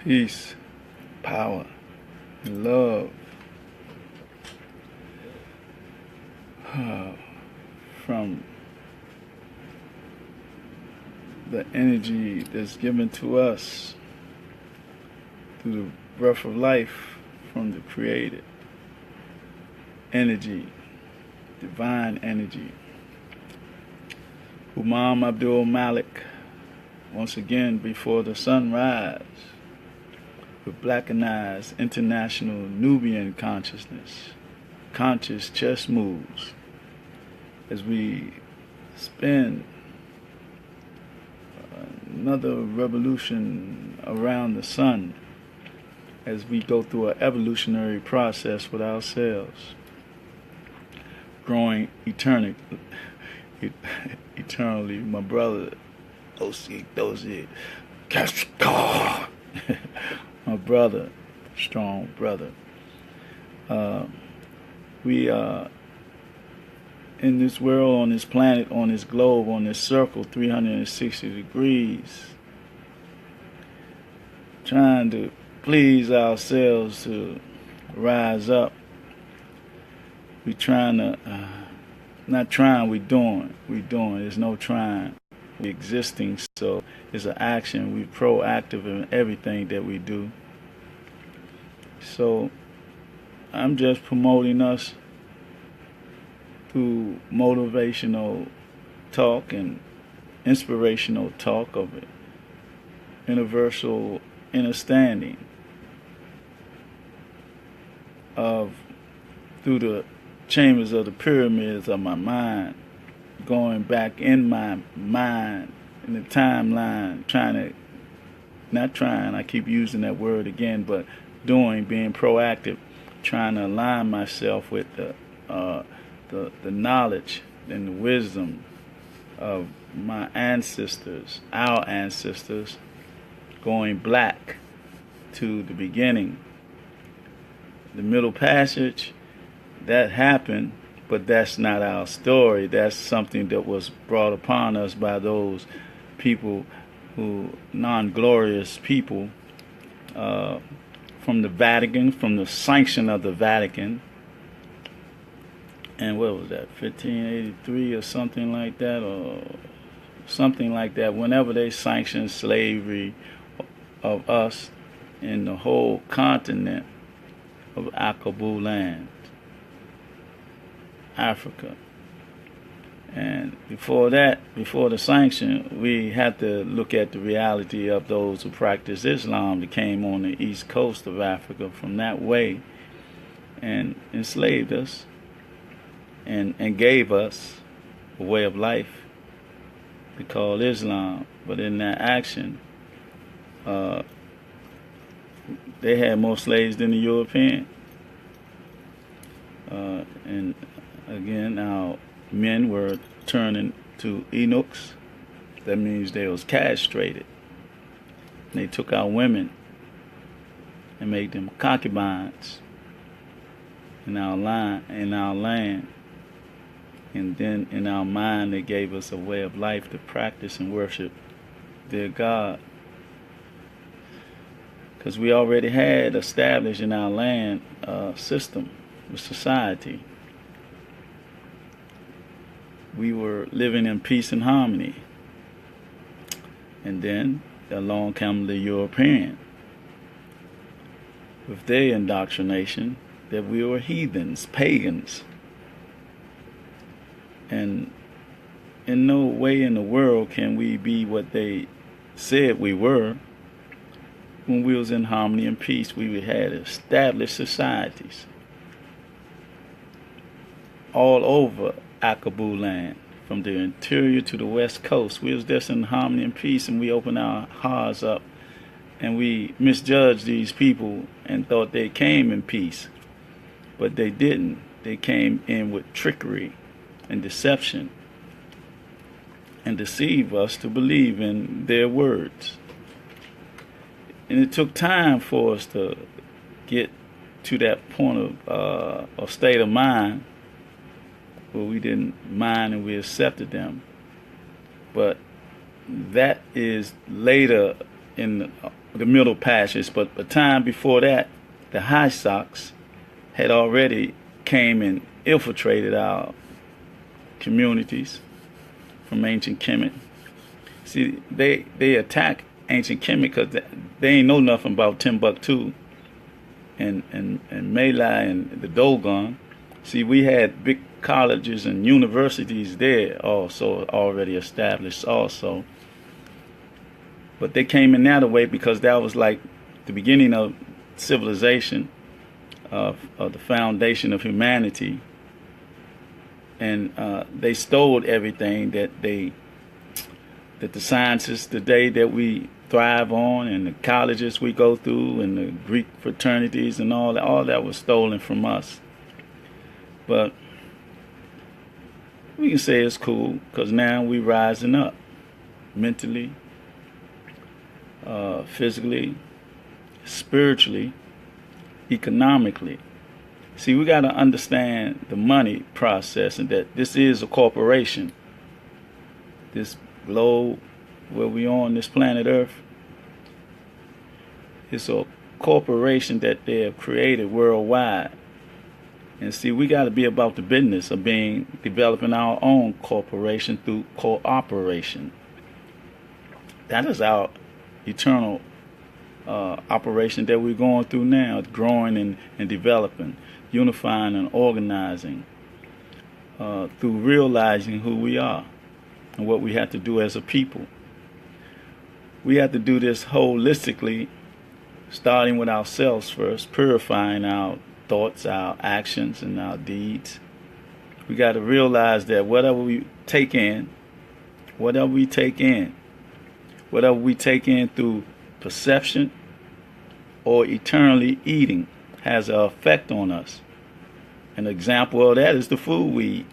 peace, power, and love from the energy that's given to us through the breath of life from the created energy, divine energy. Humam Abdulmalik, once again before the sunrise, with Blackanized international Nubian consciousness, conscious chess moves, as we spin another revolution around the sun, as we go through an evolutionary process with ourselves, growing eternally. My brother, Dozy, my brother, strong brother. We are in this world, on this planet, on this globe, on this circle, 360 degrees, trying to please ourselves to rise up. We trying to, not trying, we doing. There's no trying. We existing, so it's an action. We proactive in everything that we do. So I'm just promoting us through motivational talk and inspirational talk of it, universal understanding of, through the chambers of the pyramids of my mind, going back in my mind, in the timeline, I keep using that word again, but being proactive, trying to align myself with the knowledge and the wisdom of my ancestors, our ancestors, going back to the beginning. The Middle Passage, that happened, but that's not our story. That's something that was brought upon us by those people non-glorious people, from the Vatican, from the sanction of the Vatican. And what was that, 1583 or something like that, whenever they sanctioned slavery of us in the whole continent of Akabu land, Africa. And before that, before the sanction, we had to look at the reality of those who practiced Islam that came on the east coast of Africa from that way and enslaved us and gave us a way of life we call Islam. But in that action, they had more slaves than the European. And again, our men were turning to eunuchs. That means they was castrated. And they took our women and made them concubines in our land. And then in our mind, they gave us a way of life to practice and worship their God. Because we already had established in our land a system, a society. We were living in peace and harmony. And then along came the European with their indoctrination that we were heathens, pagans. And in no way in the world can we be what they said we were. When we was in harmony and peace, we had established societies all over Akabu land, from the interior to the west coast. We was just in harmony and peace, and we opened our hearts up, and we misjudged these people and thought they came in peace, but they didn't. They came in with trickery and deception and deceive us to believe in their words. And it took time for us to get to that point of state of mind where we didn't mind and we accepted them. But that is later in the Middle Passage, but the time before that, the High Sox had already came and infiltrated our communities from ancient Kemet. See, they attack ancient Kemet because they ain't know nothing about Timbuktu and Malay and the Dogon. See, we had big colleges and universities there also already established also. But they came in that way because that was like the beginning of civilization, of the foundation of humanity. And they stole everything that the sciences today that we thrive on, and the colleges we go through, and the Greek fraternities and all that was stolen from us. But we can say it's cool because now we rising up mentally, physically, spiritually, economically. See, we got to understand the money process, and that this is a corporation. This globe where we on this planet Earth, it's a corporation that they have created worldwide. And see, we got to be about the business of developing our own corporation through cooperation. That is our eternal operation that we're going through now, growing and developing, unifying and organizing through realizing who we are and what we have to do as a people. We have to do this holistically, starting with ourselves first, purifying our thoughts, our actions, and our deeds. We got to realize that whatever we take in through perception or eternally eating has an effect on us. An example of that is the food we eat.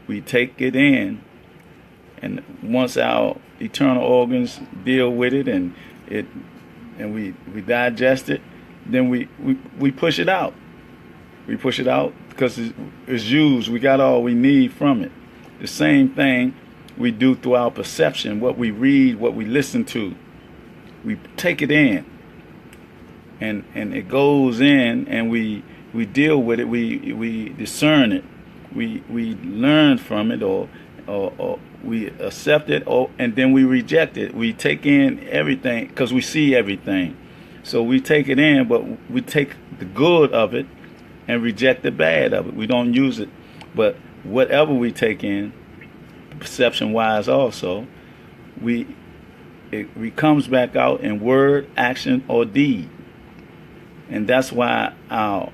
We take it in, and once our eternal organs deal with it and we digest it, then we push it out. We push it out because it's used. We got all we need from it. The same thing we do through our perception, what we read, what we listen to. We take it in, and it goes in, and we deal with it. We discern it. We learn from it, or we accept it, and then we reject it. We take in everything because we see everything. So we take it in, but we take the good of it and reject the bad of it. We don't use it. But whatever we take in, perception-wise also, it comes back out in word, action, or deed. And that's why our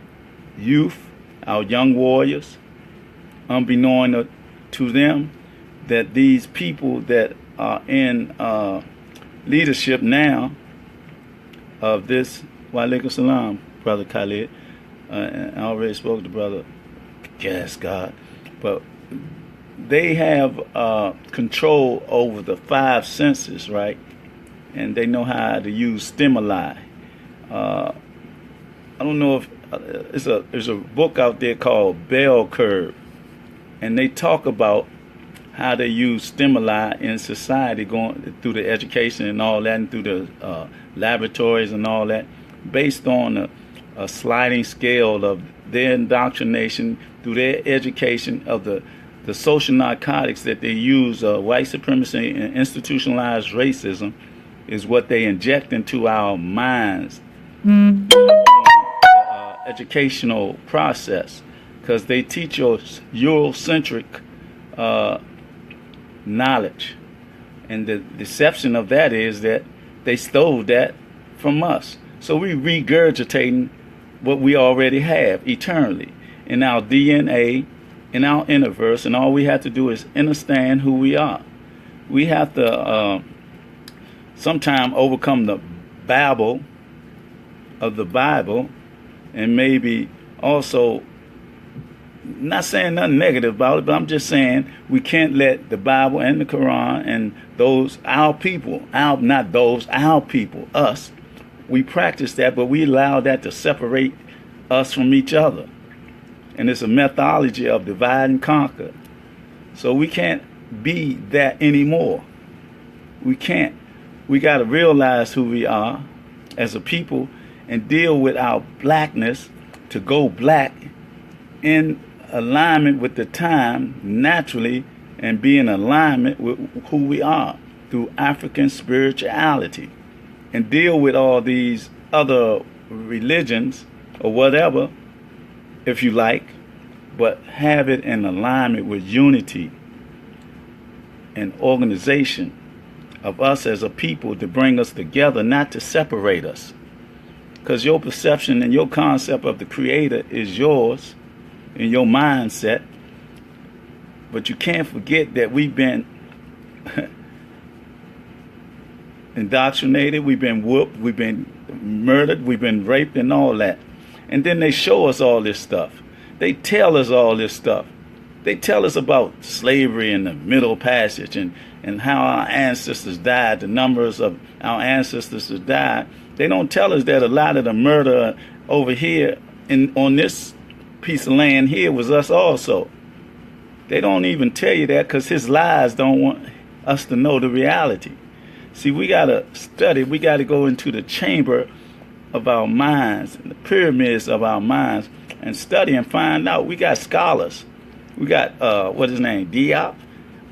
youth, our young warriors, unbeknown to them, that these people that are in leadership now of this, wa alaikum salam, Brother Khalid, and I already spoke to Brother, yes, God, but they have control over the five senses, right? And they know how to use stimuli. I don't know if there's a book out there called Bell Curve, and they talk about how they use stimuli in society, going through the education and all that, and through the laboratories and all that, based on a sliding scale of their indoctrination through their education of the social narcotics that they use. White supremacy and institutionalized racism is what they inject into our minds. Educational process, because they teach us Eurocentric knowledge, and the deception of that is that they stole that from us. So we regurgitating what we already have eternally in our DNA, in our universe, and all we have to do is understand who we are. We have to sometime overcome the babble of the Bible, and maybe also, not saying nothing negative about it, but I'm just saying we can't let the Bible and the Quran and those, our people, our people, us, we practice that, but we allow that to separate us from each other. And it's a methodology of divide and conquer. So we can't be that anymore. We can't. We got to realize who we are as a people and deal with our blackness to go black in alignment with the time naturally and be in alignment with who we are through African spirituality, and deal with all these other religions or whatever, if you like, but have it in alignment with unity and organization of us as a people to bring us together, not to separate us. Because your perception and your concept of the Creator is yours in your mindset, but you can't forget that we've been indoctrinated, we've been whooped, we've been murdered, we've been raped and all that. And then they show us all this stuff. They tell us all this stuff. They tell us about slavery and the Middle Passage and how our ancestors died, the numbers of our ancestors that died. They don't tell us that a lot of the murder over here on this piece of land here was us also. They don't even tell you that because his lies don't want us to know the reality. See, we got to study. We got to go into the chamber of our minds, the pyramids of our minds, and study and find out. We got scholars. We got what is his name, Diop.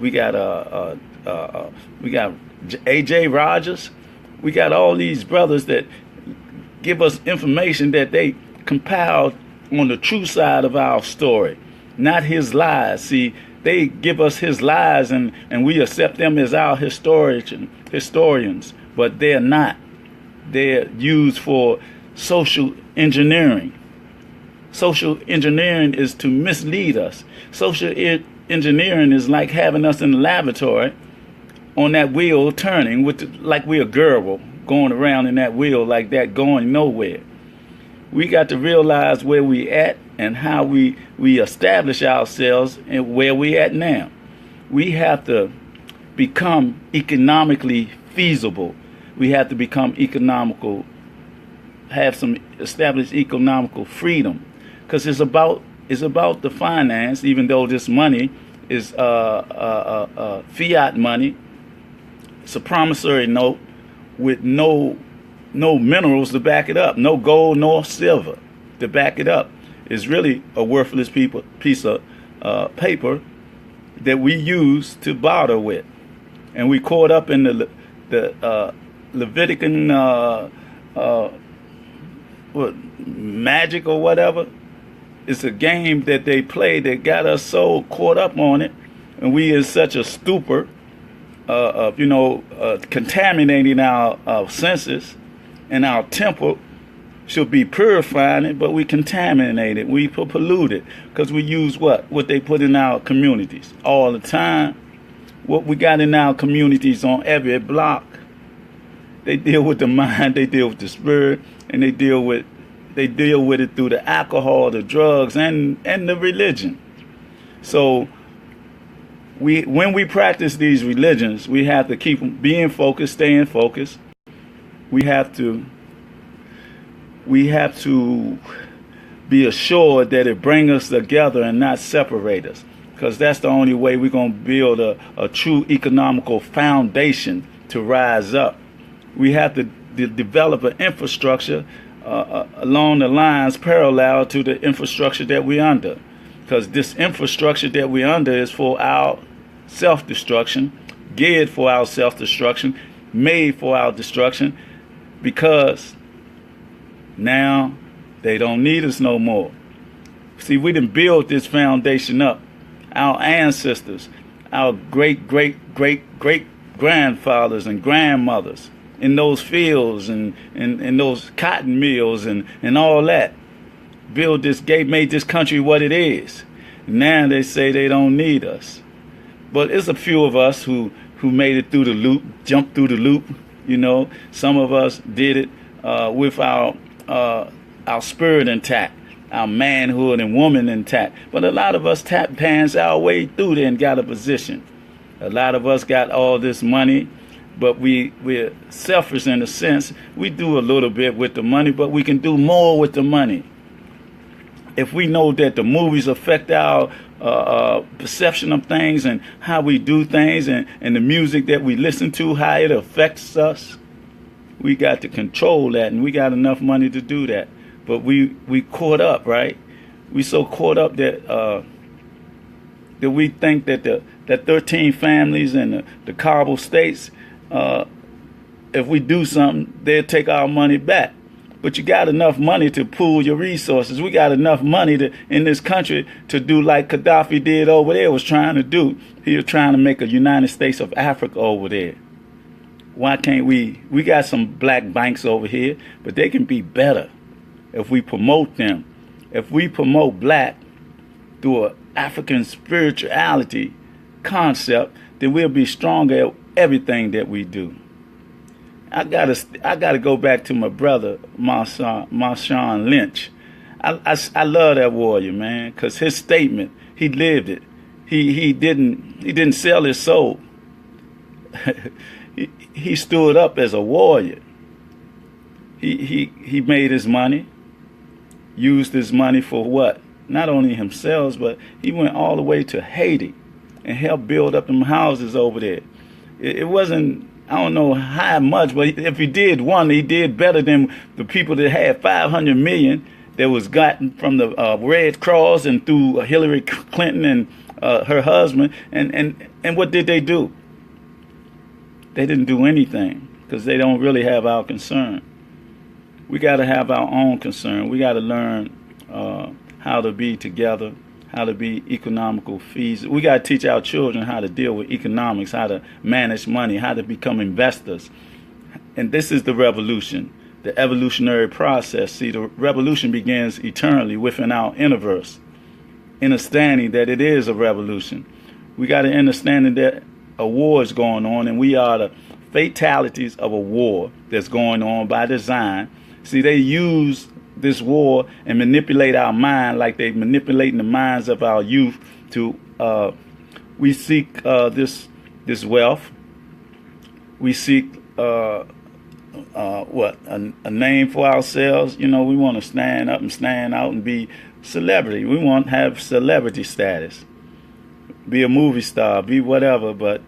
We got A.J. Rogers. We got all these brothers that give us information that they compiled on the true side of our story, not his lies. See, they give us his lies and we accept them as our historians, but they're not. They're used for social engineering. Social engineering is to mislead us. Social engineering is like having us in the laboratory on that wheel turning like we're a girl going around in that wheel like that, going nowhere. We got to realize where we at and how we establish ourselves and where we at now. We have to become economically feasible. We have to become establish economical freedom, because it's about the finance. Even though this money is fiat money, it's a promissory note with no minerals to back it up, no gold nor silver to back it up. It's really a worthless piece of paper that we use to barter with, and we caught up in the Levitican magic or whatever. It's a game that they play that got us so caught up on it, and we in such a stupor of contaminating our senses, and our temple should be purifying it, but we contaminate it, we pollute it, because we use what they put in our communities all the time. What we got in our communities on every block, they deal with the mind, they deal with the spirit, and they deal with it through the alcohol, the drugs, and the religion. So when we practice these religions, we have to keep being focused, staying focused. We have to be assured that it brings us together and not separate us, because that's the only way we're going to build a true economical foundation to rise up. We have to develop an infrastructure along the lines parallel to the infrastructure that we're under, because this infrastructure that we're under is for our self-destruction, geared for our self-destruction, made for our destruction, because now they don't need us no more. See, we done built this foundation up. Our ancestors, our great-great-great-great-grandfathers and grandmothers in those fields and those cotton mills and all that, made this country what it is. Now they say they don't need us. But it's a few of us who made it through the loop, jumped through the loop. Some of us did it with our spirit intact, our manhood and woman intact. But a lot of us tap pants our way through there and got a position. A lot of us got all this money, but we're selfish in a sense. We do a little bit with the money, but we can do more with the money. If we know that the movies affect our perception of things and how we do things, and the music that we listen to, how it affects us, We got to control that, and we got enough money to do that. But we caught up, right? We so caught up that we think that that 13 families and the Kabul states, if we do something, they'll take our money back. But you got enough money to pool your resources. We got enough money in this country to do like Gaddafi did over there, was trying to do. He was trying to make a United States of Africa over there. Why can't we? We got some black banks over here, but they can be better if we promote them. If we promote black through an African spirituality concept, then we'll be stronger at everything that we do. I gotta go back to my brother Marshawn Lynch. I love that warrior, man, because his statement, he lived it. He didn't sell his soul. He stood up as a warrior. He made his money, used his money for what? Not only himself, but he went all the way to Haiti and helped build up them houses over there. It wasn't, I don't know how much, but if he did one, he did better than the people that had 500 million that was gotten from the Red Cross and through Hillary Clinton and her husband. And what did they do? They didn't do anything because they don't really have our concern. We got to have our own concern. We got to learn how to be together, how to be economical fees. We got to teach our children how to deal with economics, how to manage money, how to become investors. And this is the revolution, the evolutionary process. See, the revolution begins eternally within our universe, understanding that it is a revolution. We got to understand that a war is going on, and we are the fatalities of a war that's going on by design. See, they use this war and manipulate our mind like they manipulating the minds of our youth to we seek this wealth. We seek a name for ourselves. You know, we want to stand up and stand out and be celebrity. We want to have celebrity status, be a movie star, be whatever. But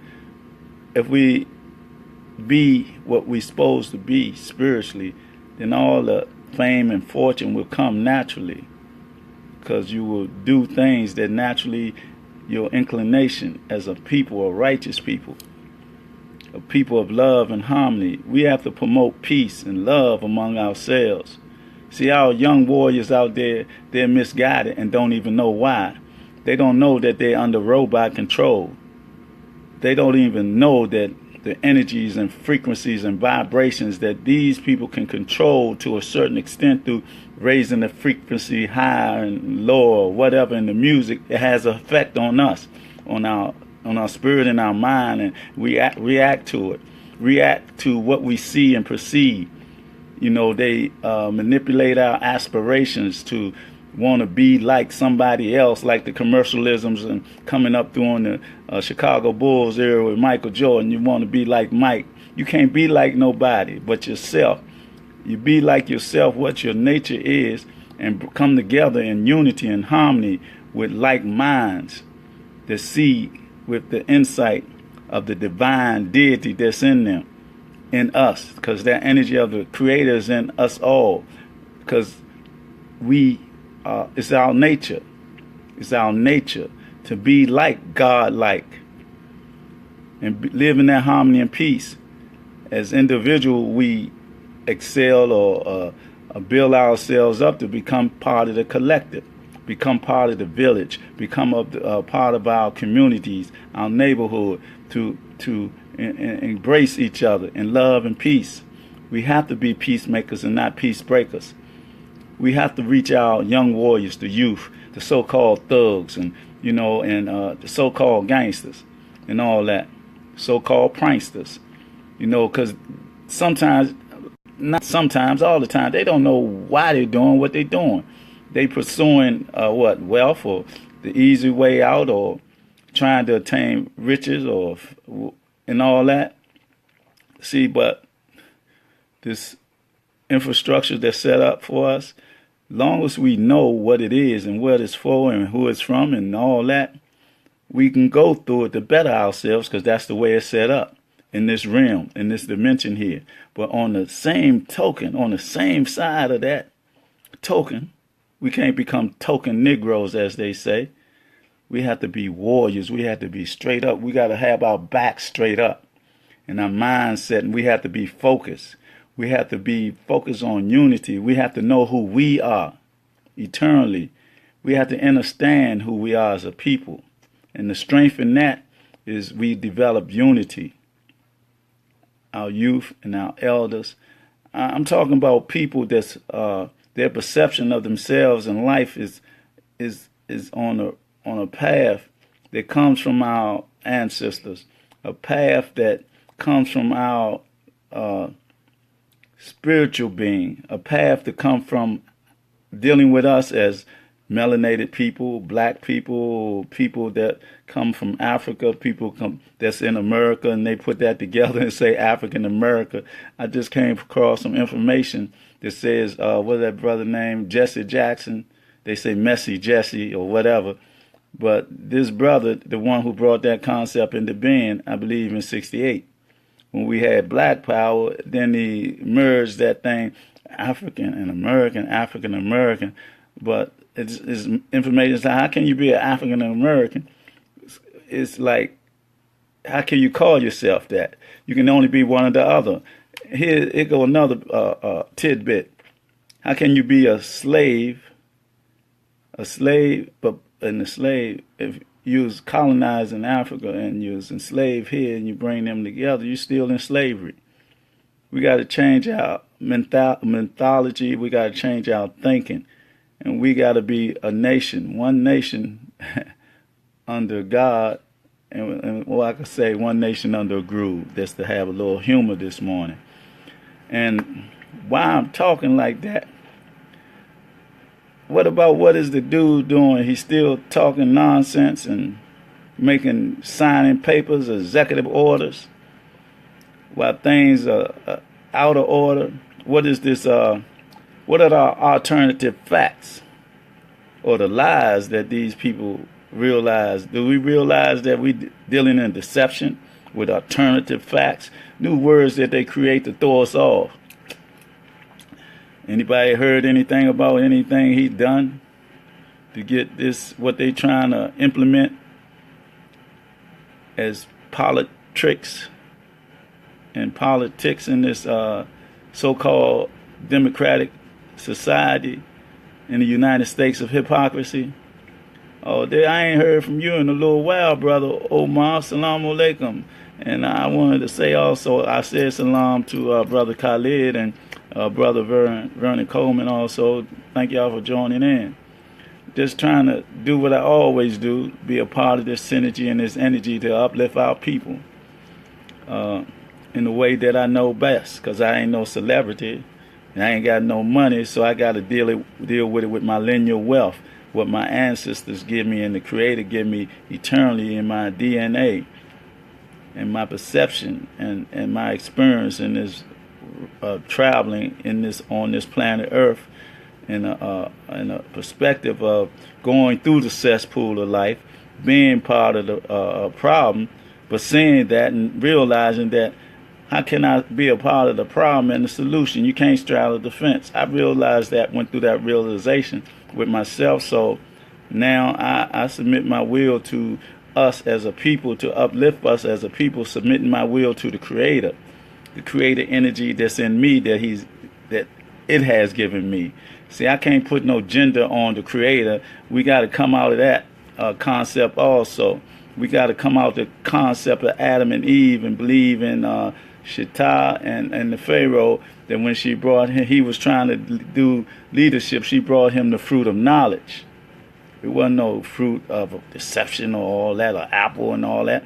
if we be what we're supposed to be spiritually, then all the fame and fortune will come naturally, because you will do things that naturally your inclination as a people, a righteous people, a people of love and harmony. We have to promote peace and love among ourselves. See, our young warriors out there, they're misguided and don't even know why. They don't know that they're under robot control. They don't even know that the energies and frequencies and vibrations that these people can control to a certain extent through raising the frequency higher and lower, whatever in the music, it has an effect on us, on our spirit and our mind, and we react to it, react to what we see and perceive. You know, they manipulate our aspirations to want to be like somebody else, like the commercialisms and coming up during the Chicago Bulls era with Michael Jordan. You want to be like Mike. You can't be like nobody but yourself. You be like yourself, what your nature is, and come together in unity and harmony with like minds that see with the insight of the divine deity that's in them, in us, because that energy of the Creator is in us all, because it's our nature. It's our nature to be like God-like and live in that harmony and peace. As individuals, we excel or build ourselves up to become part of the collective, become part of the village, become part of our communities, our neighborhood, to embrace each other in love and peace. We have to be peacemakers and not peace breakers. We have to reach our young warriors, the youth, the so-called thugs, and the so-called gangsters, and all that, so-called pranksters. Because sometimes, not sometimes, all the time, they don't know why they're doing what they're doing. They pursuing wealth or the easy way out, or trying to attain riches, and all that. See, but this infrastructure that's set up for us, long as we know what it is and what it's for and who it's from and all that, we can go through it to better ourselves, because that's the way it's set up. in this realm, in this dimension here. But on the same token, on the same side of that token, we can't become token Negroes, as they say. We have to be warriors. We have to be straight up. We got to have our back straight up and our mindset, and we have to be focused. We have to be focused on unity. We have to know who we are eternally. We have to understand who we are as a people. And the strength in that is we develop unity. Our youth and our elders. I'm talking about people that's their perception of themselves in life is on a path that comes from our ancestors, a path that comes from our spiritual being, a path that comes from dealing with us as melanated people, black people, people that come from Africa, people that's in America, and they put that together and say African America. I just came across some information that says, what's that brother named Jesse Jackson? They say Messy Jesse or whatever. But this brother, the one who brought that concept into being, I believe in 68, when we had black power, then he merged that thing, African American. But it's information. It's like, how can you be an African American? It's like, how can you call yourself that? You can only be one or the other. Here, it go another tidbit. How can you be a slave? But in the slave, if you was colonized in Africa and you was enslaved here and you bring them together, you're still in slavery. We got to change our mythology. We got to change our thinking. And we got to be a nation, one nation under God. And well, I could say one nation under a groove. That's to have a little humor this morning. And why I'm talking like that, what about what is the dude doing? He's still talking nonsense and signing papers, executive orders, while things are out of order. What is this? What are our alternative facts or the lies that these people realize? Do we realize that we dealing in deception with alternative facts, new words that they create to throw us off? Anybody heard anything about anything he's done to get this, what they trying to implement as politics in this so-called democratic society in the United States of hypocrisy? Oh, I ain't heard from you in a little while, brother Omar. Salam alaikum. And I wanted to say also, I said salam to brother Khalid and brother Vernon Coleman also. Thank y'all for joining in. Just trying to do what I always do, be a part of this synergy and this energy to uplift our people in the way that I know best, because I ain't no celebrity and I ain't got no money, so I got to deal with it with my lineal wealth, what my ancestors give me and the Creator give me eternally in my DNA and my perception and my experience in this traveling on this planet Earth in a perspective of going through the cesspool of life, being part of the problem, but seeing that and realizing that how can I be a part of the problem and the solution? You can't straddle the fence. I realized that, went through that realization with myself. So now I submit my will to us as a people, to uplift us as a people, submitting my will to the Creator energy that's in me that it has given me. See, I can't put no gender on the Creator. We got to come out of that concept also. We got to come out the concept of Adam and Eve and believe in Shita and the Pharaoh, that when she brought him, he was trying to do leadership, she brought him the fruit of knowledge. It wasn't no fruit of deception or all that, or apple and all that.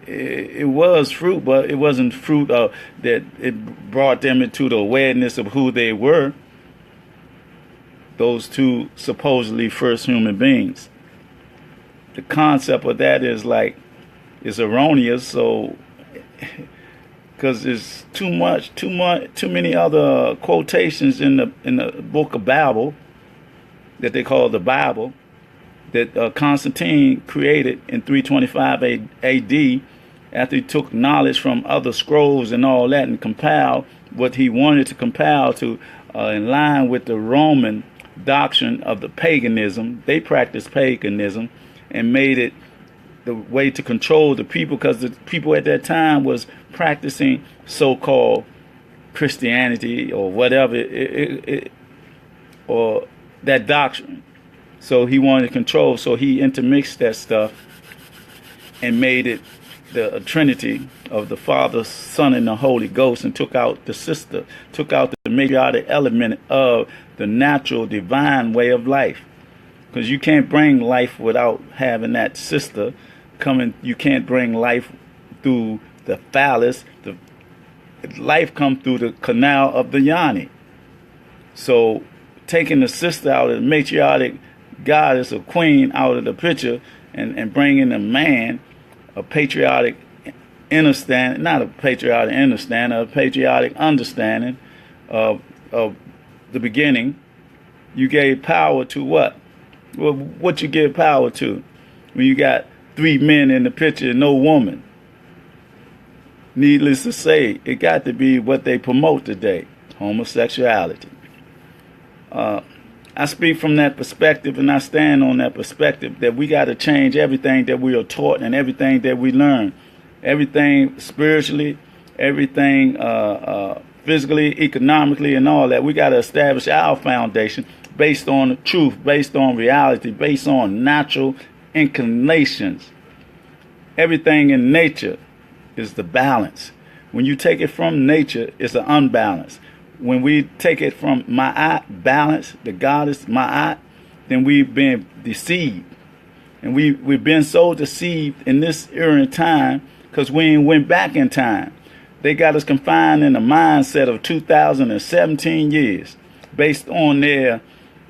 It was fruit, but it wasn't fruit that it brought them into the awareness of who they were, those two supposedly first human beings. The concept of that is erroneous, so because there's too many other quotations in the book of Bible that they call the Bible, that Constantine created in 325 A.D. after he took knowledge from other scrolls and all that and compiled what he wanted to compile to in line with the Roman doctrine of the paganism. They practiced paganism and made it the way to control the people, because the people at that time was practicing so-called Christianity or whatever, or that doctrine. So he wanted to control, so he intermixed that stuff and made it the Trinity of the Father, Son, and the Holy Ghost, and took out the sister, took out the matriarchy element of the natural divine way of life. Because you can't bring life without having that sister coming. You can't bring life through the phallus. The life comes through the canal of the yoni. So taking the sister out of the matriarchic goddess or queen out of the picture, and bringing a man, a patriotic understanding, not a patriotic understanding, a patriotic understanding of the beginning. You gave power to what? Well, what you give power to when you got 3 men in the picture and no woman? Needless to say, it got to be what they promote today, homosexuality. I speak from that perspective, and I stand on that perspective that we got to change everything that we are taught and everything that we learn. Everything spiritually, everything physically, economically, and all that. We got to establish our foundation based on the truth, based on reality, based on natural inclinations. Everything in nature is the balance. When you take it from nature, it's an unbalance. When we take it from Ma'at, balance, the goddess Ma'at, then we've been deceived. And we've been so deceived in this era and time because we ain't went back in time. They got us confined in a mindset of 2017 years based on their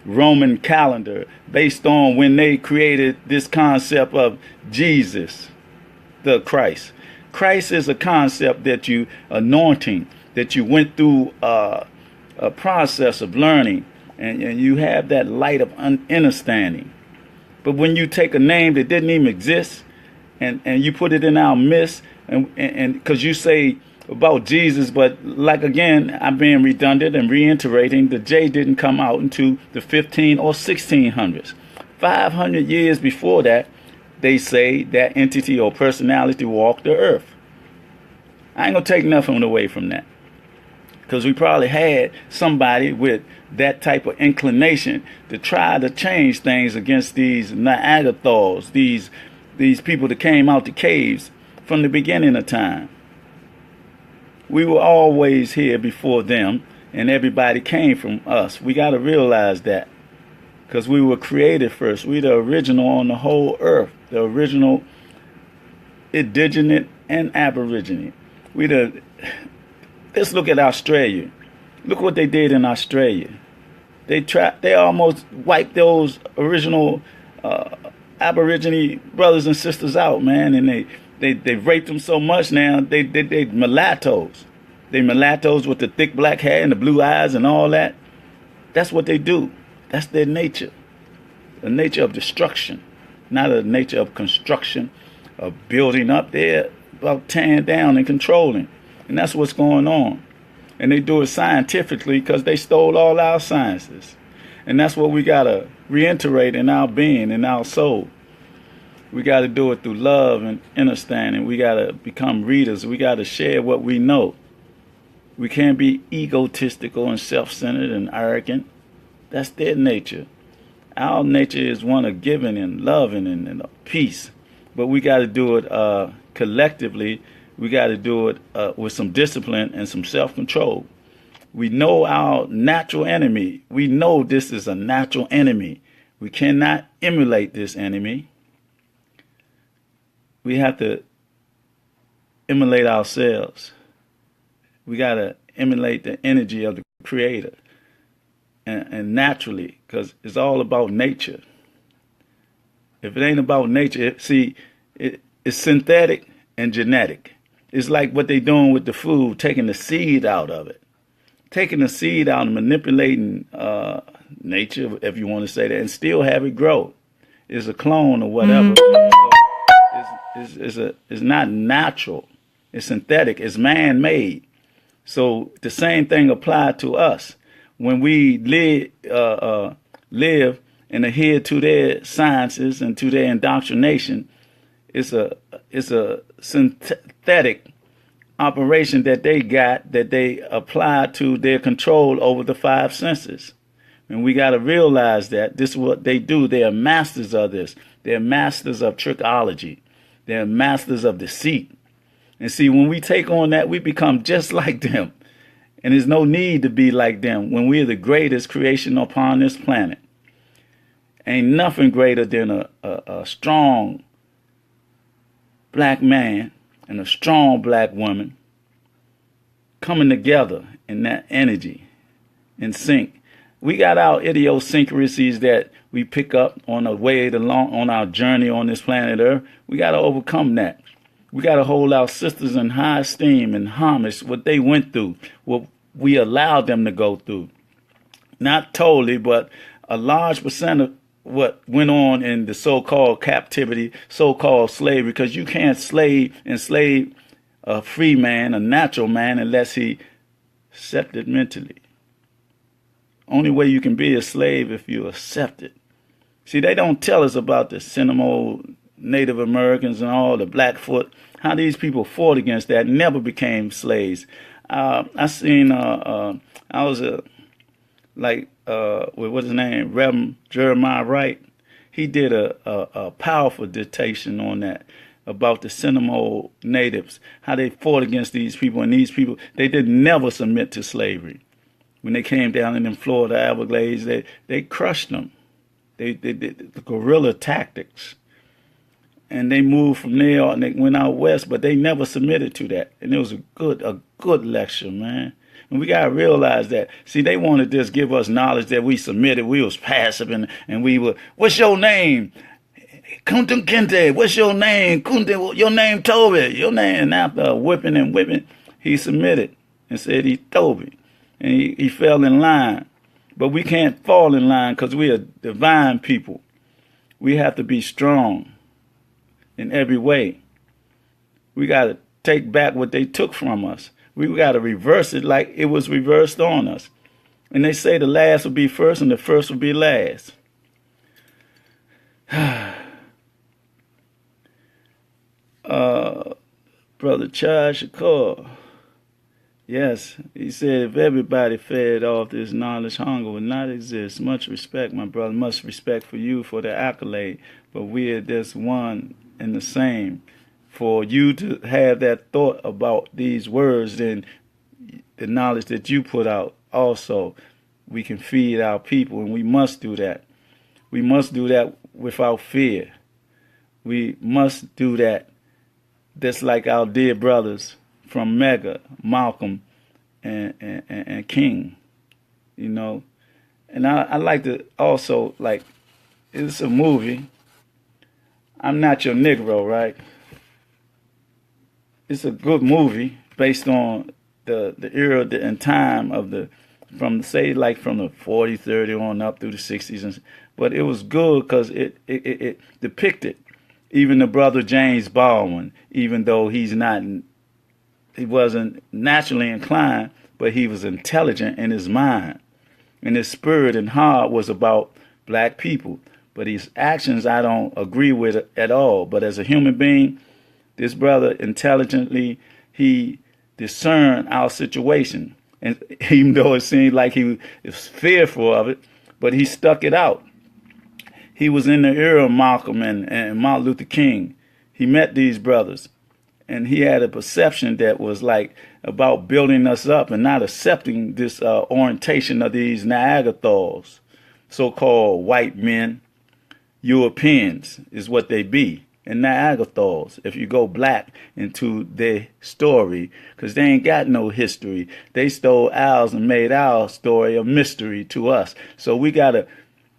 Roman calendar, based on when they created this concept of Jesus, the Christ. Christ is a concept that you anointing, that you went through a process of learning, and you have that light of understanding. But when you take a name that didn't even exist and you put it in our midst, and because you say about Jesus, but like again, I'm being redundant and reiterating, the J didn't come out into the 15 or 1600s. 500 years before that, they say that entity or personality walked the earth. I ain't gonna take nothing away from that, because we probably had somebody with that type of inclination to try to change things against these Niagathals, these people that came out the caves from the beginning of time. We were always here before them, and everybody came from us. We got to realize that, because we were created first. We the original on the whole earth, the original indigenous and aborigine. Let's look at Australia. Look what they did in Australia. They almost wiped those original Aborigine brothers and sisters out, man, and they raped them so much now. They mulattoes. They mulattoes with the thick black hair and the blue eyes and all that. That's what they do. That's their nature. The nature of destruction, not a nature of construction, of building up. They're about tearing down and controlling. And that's what's going on. And they do it scientifically because they stole all our sciences. And that's what we got to reiterate in our being, in our soul. We got to do it through love and understanding. We got to become readers. We got to share what we know. We can't be egotistical and self-centered and arrogant. That's their nature. Our nature is one of giving and loving and of peace. But we got to do it collectively. We got to do it with some discipline and some self-control. We know our natural enemy. We know this is a natural enemy. We cannot emulate this enemy. We have to emulate ourselves. We got to emulate the energy of the Creator. And naturally, because it's all about nature. If it ain't about nature, it's synthetic and genetic. It's like what they're doing with the food, taking the seed out of it. Taking the seed out and manipulating nature, if you want to say that, and still have it grow. It's a clone or whatever. So is not natural. It's synthetic. It's man-made. So the same thing applied to us when we live and adhere to their sciences and to their indoctrination. It's a synthetic operation that they got, that they apply to their control over the five senses. And we got to realize that this is what they do. They are masters of this. They're masters of trickology. They're masters of deceit. And see, when we take on that, we become just like them. And there's no need to be like them when we are the greatest creation upon this planet. Ain't nothing greater than a strong black man and a strong black woman coming together in that energy, in sync. We got our idiosyncrasies that we pick up on the way on our journey on this planet Earth. We got to overcome that. We got to hold our sisters in high esteem and homage, what they went through, what we allowed them to go through. Not totally, but a large percent of what went on in the so-called captivity, so-called slavery, because you can't enslave a free man, a natural man, unless he accepted mentally. Only way you can be a slave if you accept it. See, they don't tell us about the Seminole Native Americans and all the Blackfoot, how these people fought against that, never became slaves. I seen, I was with what's his name, Reverend Jeremiah Wright. He did a powerful dissertation on that, about the Seminole natives, how they fought against these people, and these people, they did never submit to slavery. When they came down in Florida Everglades, they crushed them. They did the guerrilla tactics. And they moved from there and they went out west, but they never submitted to that. And it was a good lecture, man. And we got to realize that. See, they wanted to just give us knowledge that we submitted. We was passive and we were, what's your name? Kuntun Kente, what's your name? Kunte, your name Toby, your name. And after whipping and whipping, he submitted and said he Toby. And he fell in line. But we can't fall in line because we are divine people. We have to be strong in every way. We got to take back what they took from us. We got to reverse it like it was reversed on us. And they say the last will be first and the first will be last. Brother Charles Shakur, yes, he said if everybody fed off this knowledge, hunger would not exist. Much respect, my brother, much respect for you for the accolade. But we are just one and the same. For you to have that thought about these words, then the knowledge that you put out also, we can feed our people, and we must do that. We must do that without fear. We must do that. That's like our dear brothers from Mega, Malcolm, and King, you know. And I like to also, like, it's a movie. I'm Not Your Negro, right? It's a good movie based on the era and time of from the 40s, 30 on up through the 60s. But it was good because it depicted even the brother James Baldwin, even though he wasn't naturally inclined, but he was intelligent in his mind. And his spirit and heart was about black people. But his actions I don't agree with at all. But as a human being, this brother intelligently, he discerned our situation. And even though it seemed like he was fearful of it, but he stuck it out. He was in the era of Malcolm and Martin Luther King. He met these brothers, and he had a perception that was like about building us up and not accepting this orientation of these Neanderthals, so-called white men. Europeans is what they be, and Neanderthals, if you go black into their story, because they ain't got no history. They stole ours and made our story a mystery to us. So we gotta,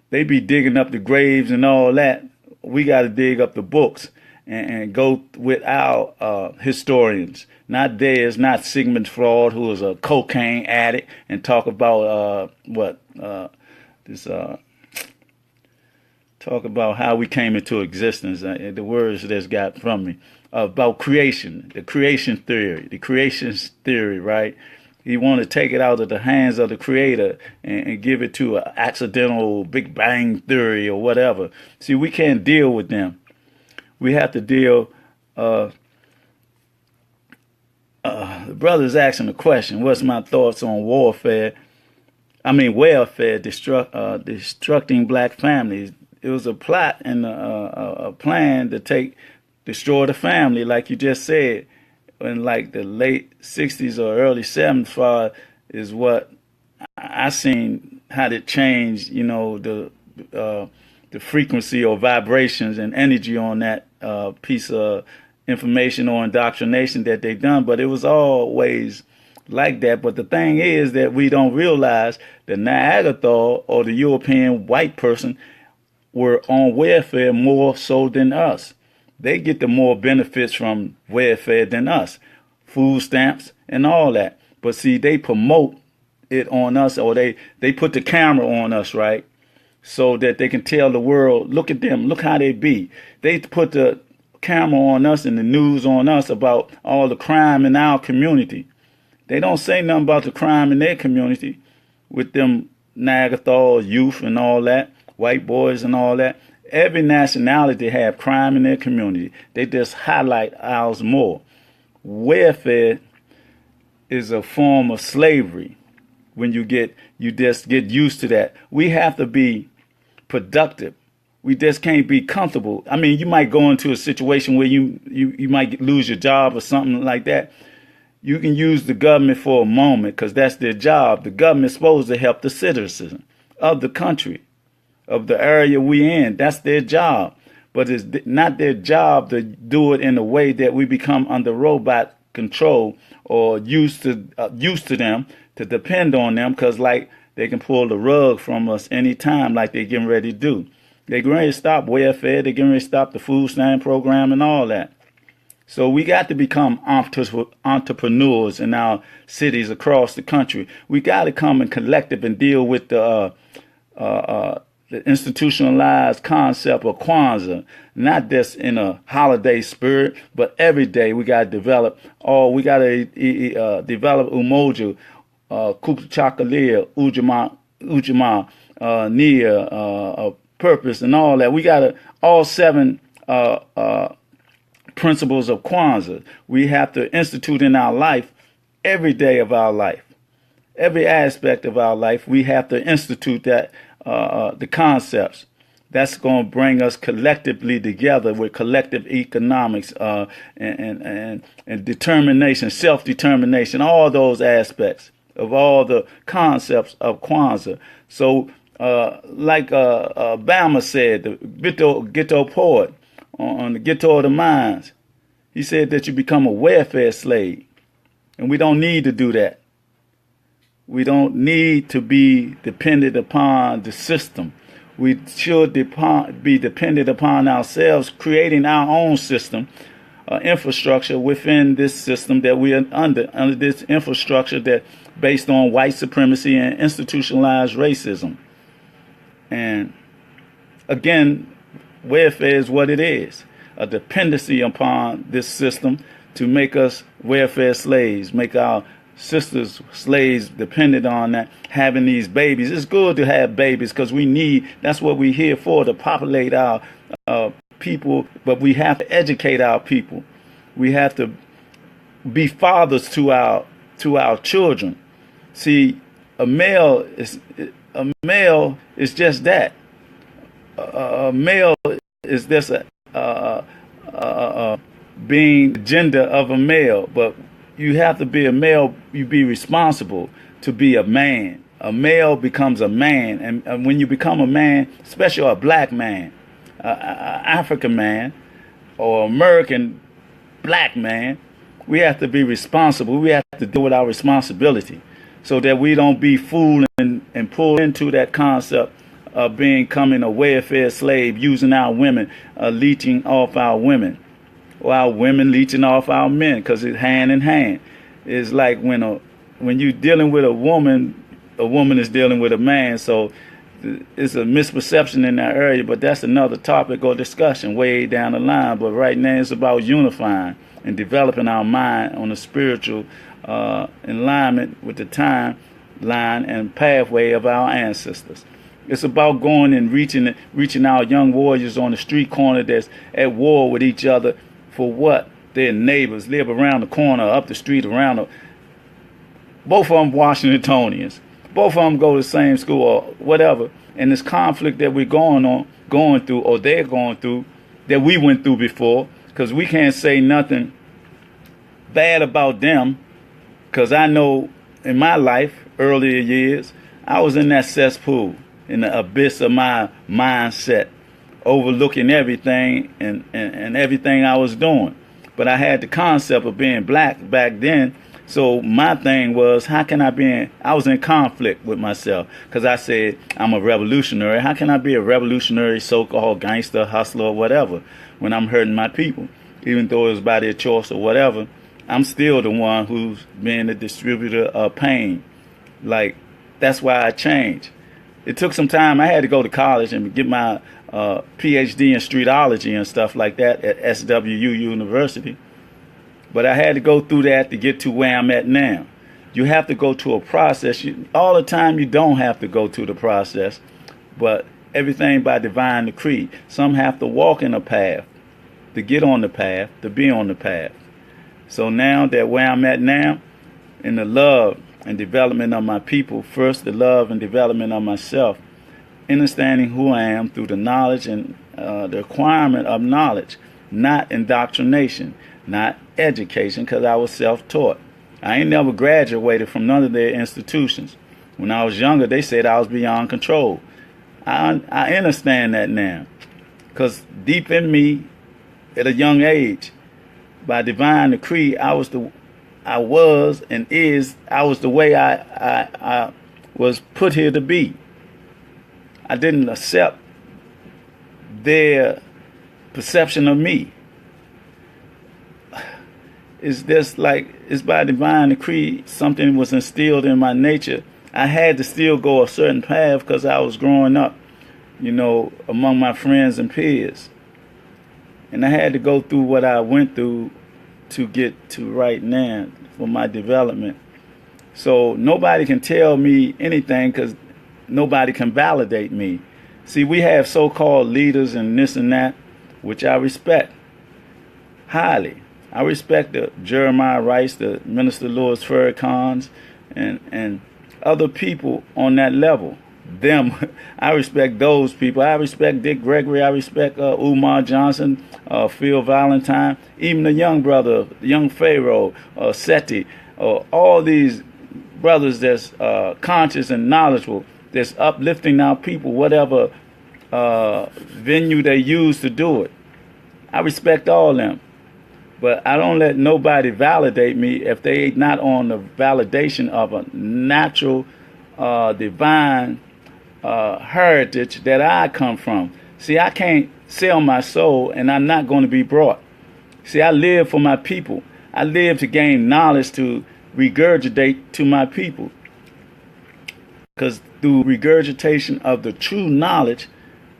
they be digging up the graves and all that. We gotta dig up the books and go with our historians, not theirs, not Sigmund Freud, who was a cocaine addict, and talk about talk about how we came into existence, the words that's got from me, about creation, the creation theory, right? He want to take it out of the hands of the creator and give it to an accidental Big Bang theory or whatever. See, we can't deal with them. We have to deal. The brother's asking the question, what's my thoughts on welfare, destructing black families. It was a plot and a plan to destroy the family, like you just said, in like the late 60s or early 70s is what I seen how it changed, the frequency or vibrations and energy on that piece of information or indoctrination that they done. But it was always like that. But the thing is that we don't realize the Neanderthal or the European white person were on welfare more so than us. They get the more benefits from welfare than us, food stamps and all that. But see, they promote it on us, or they put the camera on us, right? So that they can tell the world, look at them, look how they be. They put the camera on us and the news on us about all the crime in our community. They don't say nothing about the crime in their community with them Neanderthal youth and all that, white boys and all that. Every nationality have crime in their community. They just highlight ours more. Welfare is a form of slavery. When you just get used to that. We have to be productive. We just can't be comfortable. I mean, you might go into a situation where you might lose your job or something like that. You can use the government for a moment because that's their job. The government's supposed to help the citizens of the country, of the area we in. That's their job. But it's not their job to do it in a way that we become under robot control or used to them, to depend on them, because like they can pull the rug from us anytime, like they're getting ready to do. They're getting ready to stop welfare. They're getting ready to stop the food stamp program and all that. So we got to become entrepreneurs in our cities across the country. We got to come in collective and deal with the institutionalized concept of Kwanzaa, not just in a holiday spirit, but every day we got to develop. Develop Umoja, Kukuchakalia, Ujima, Nia, Purpose, and all that. We got all 7 principles of Kwanzaa. We have to institute in our life, every day of our life, every aspect of our life. We have to institute that the concepts. That's going to bring us collectively together with collective economics and determination, self-determination, all those aspects of all the concepts of Kwanzaa. So like Bama said, the ghetto poet on the Ghetto of the Minds, he said that you become a welfare slave. And we don't need to do that. We don't need to be dependent upon the system. We should be dependent upon ourselves, creating our own system, infrastructure within this system that we are under this infrastructure that based on white supremacy and institutionalized racism. And again, welfare is what it is, a dependency upon this system to make us welfare slaves, make our sisters slaves dependent on that, having these babies. It's good to have babies because that's what we're here for, to populate our people, but we have to educate our people. We have to be fathers to our children. See, a male is just that. A male is just being the gender of a male, but you have to be a male. You be responsible to be a man. A male becomes a man, and when you become a man, especially a black man, African man, or American black man, we have to be responsible. We have to deal with our responsibility, so that we don't be fooled and pulled into that concept of becoming a welfare slave, using our women, leeching off our women, or our women leeching off our men, because it's hand in hand. It's like when you're dealing with a woman is dealing with a man. So it's a misperception in that area, but that's another topic or discussion way down the line. But right now it's about unifying and developing our mind on a spiritual alignment with the timeline and pathway of our ancestors. It's about going and reaching our young warriors on the street corner that's at war with each other for what? Their neighbors live around the corner, up the street, around the... Both of them Washingtonians. Both of them go to the same school or whatever. And this conflict that we're going through, or they're going through, that we went through before, because we can't say nothing bad about them, because I know in my life, earlier years, I was in that cesspool, in the abyss of my mindset, overlooking everything and everything I was doing. But I had the concept of being black back then. So my thing was, how can I was in conflict with myself, because I said, I'm a revolutionary. How can I be a revolutionary, so-called gangster, hustler, or whatever, when I'm hurting my people? Even though it was by their choice or whatever, I'm still the one who's being the distributor of pain. Like, that's why I changed. It took some time. I had to go to college and get my PhD in streetology and stuff like that at SWU University. But I had to go through that to get to where I'm at now. You have to go to a process. All the time you don't have to go to the process, but everything by divine decree. Some have to walk in a path to get on the path, to be on the path. So now that where I'm at now, in the love and development of my people, first the love and development of myself, understanding who I am through the knowledge and the acquirement of knowledge, not indoctrination, not education, because I was self-taught. I ain't never graduated from none of their institutions. When I was younger, they said I was beyond control. I understand that now, because deep in me, at a young age, by divine decree, I was the way I was put here to be. I didn't accept their perception of me. It's just like, it's by divine decree, something was instilled in my nature. I had to still go a certain path because I was growing up, among my friends and peers. And I had to go through what I went through to get to right now for my development. So nobody can tell me anything, because nobody can validate me. See, we have so-called leaders and this and that, which I respect highly. I respect the Jeremiah Rice, the Minister Louis Farrakhan's, and other people on that level. I respect those people. I respect Dick Gregory. I respect Umar Johnson, Phil Valentine, even the young brother, the young Pharaoh, Seti, all these brothers that's conscious and knowledgeable, that's uplifting our people, whatever venue they use to do it. I respect all them. But I don't let nobody validate me if they not on the validation of a natural, divine heritage that I come from. See, I can't sell my soul, and I'm not going to be brought. See, I live for my people. I live to gain knowledge to regurgitate to my people. Because through regurgitation of the true knowledge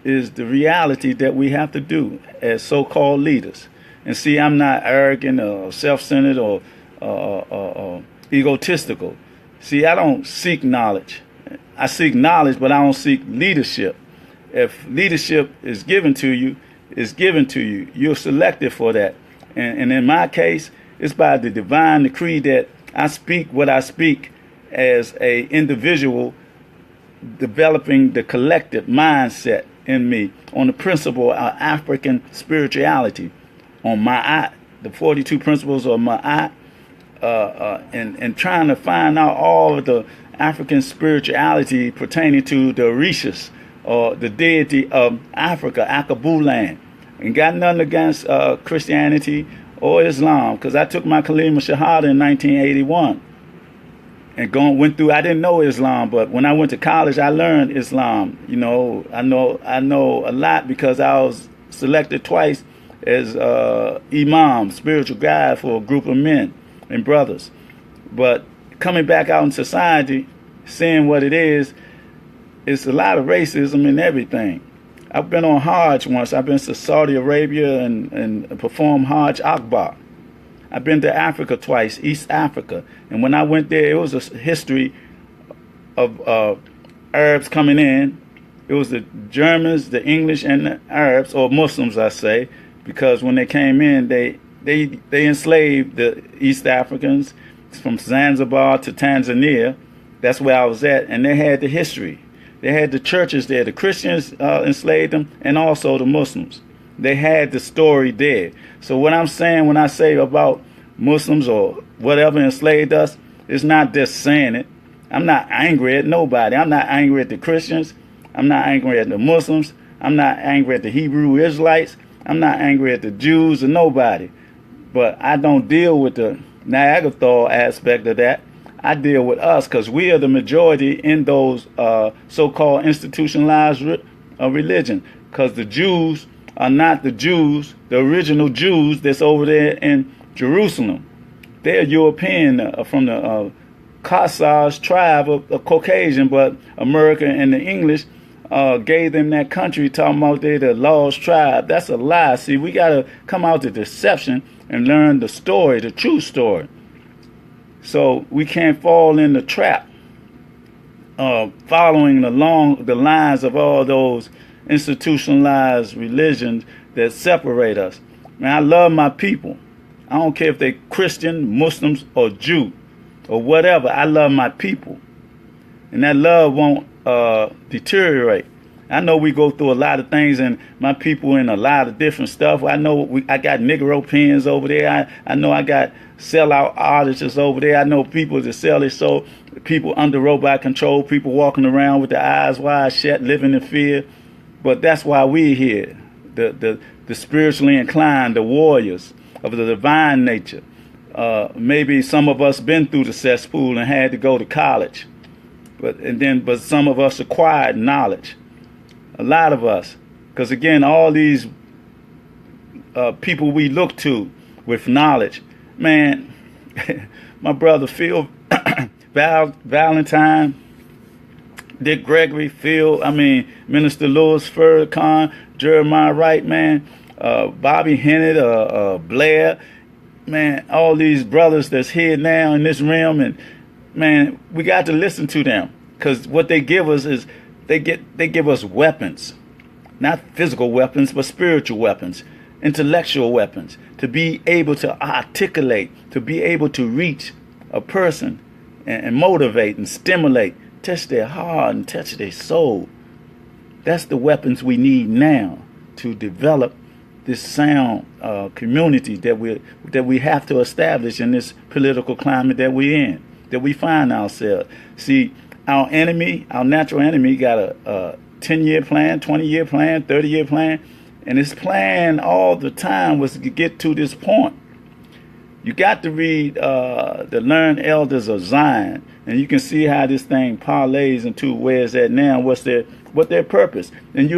is the reality that we have to do as so-called leaders. And see, I'm not arrogant or self-centered or egotistical. See, I don't seek knowledge. I seek knowledge, but I don't seek leadership. If leadership is given to you, it's given to you. You're selected for that. And in my case, it's by the divine decree that I speak what I speak as a individual, developing the collective mindset in me on the principle of African spirituality, on Ma'at, the 42 principles of Ma'at, and trying to find out all of the African spirituality pertaining to the Orishas, or the deity of Africa, Akabulan. And got nothing against Christianity or Islam, because I took my Kalima Shahada in 1981. And went through, I didn't know Islam, but when I went to college, I learned Islam. I know a lot because I was selected twice as imam, spiritual guide for a group of men and brothers. But coming back out in society, seeing what it is, it's a lot of racism in everything. I've been on Hajj once. I've been to Saudi Arabia and performed Hajj Akbar. I've been to Africa twice, East Africa. And when I went there, it was a history of Arabs coming in. It was the Germans, the English, and the Arabs, or Muslims, I say, because when they came in, they enslaved the East Africans from Zanzibar to Tanzania. That's where I was at, and they had the history. They had the churches there. The Christians enslaved them, and also the Muslims. They had the story there. So what I'm saying when I say about Muslims or whatever enslaved us, it's not just saying it. I'm not angry at nobody. I'm not angry at the Christians. I'm not angry at the Muslims. I'm not angry at the Hebrew Israelites. I'm not angry at the Jews or nobody. But I don't deal with the Neanderthal aspect of that. I deal with us because we are the majority in those so-called institutionalized religion. Because the Jews are not the Jews, the original Jews that's over there in Jerusalem. They're European from the Khazars tribe of Caucasian, but America and the English gave them that country talking about they're the lost tribe. That's a lie. See, we got to come out the deception and learn the story, the true story. So we can't fall in the trap following the lines of all those institutionalized religions that separate us. Man, I love my people. I don't care if they're Christian, Muslims, or Jew, or whatever. I love my people. And that love won't deteriorate. I know we go through a lot of things, and my people in a lot of different stuff. I know I got Negro pens over there. I know I got sellout artists over there. I know people that sell their soul, people under robot control, people walking around with their eyes wide shut, living in fear. But that's why we're here, the spiritually inclined, the warriors of the divine nature. Maybe some of us been through the cesspool and had to go to college, but some of us acquired knowledge. A lot of us, because again, all these people we look to with knowledge, man. My brother Phil Valentine, Dick Gregory, Minister Louis Farrakhan, Jeremiah Wright, man, Bobby Hennett, Blair, man, all these brothers that's here now in this realm, and man, we got to listen to them, because what they give us is they give us weapons, not physical weapons, but spiritual weapons, intellectual weapons, to be able to articulate, to be able to reach a person and motivate and stimulate, touch their heart and touch their soul. That's the weapons we need now to develop this sound community that we have to establish in this political climate that we're in, that we find ourselves. See, our enemy, our natural enemy, got a 10-year plan, 20-year plan, 30-year plan, and his plan all the time was to get to this point. You got to read the Learned Elders of Zion, and you can see how this thing parlays into where it's at now, what their purpose. And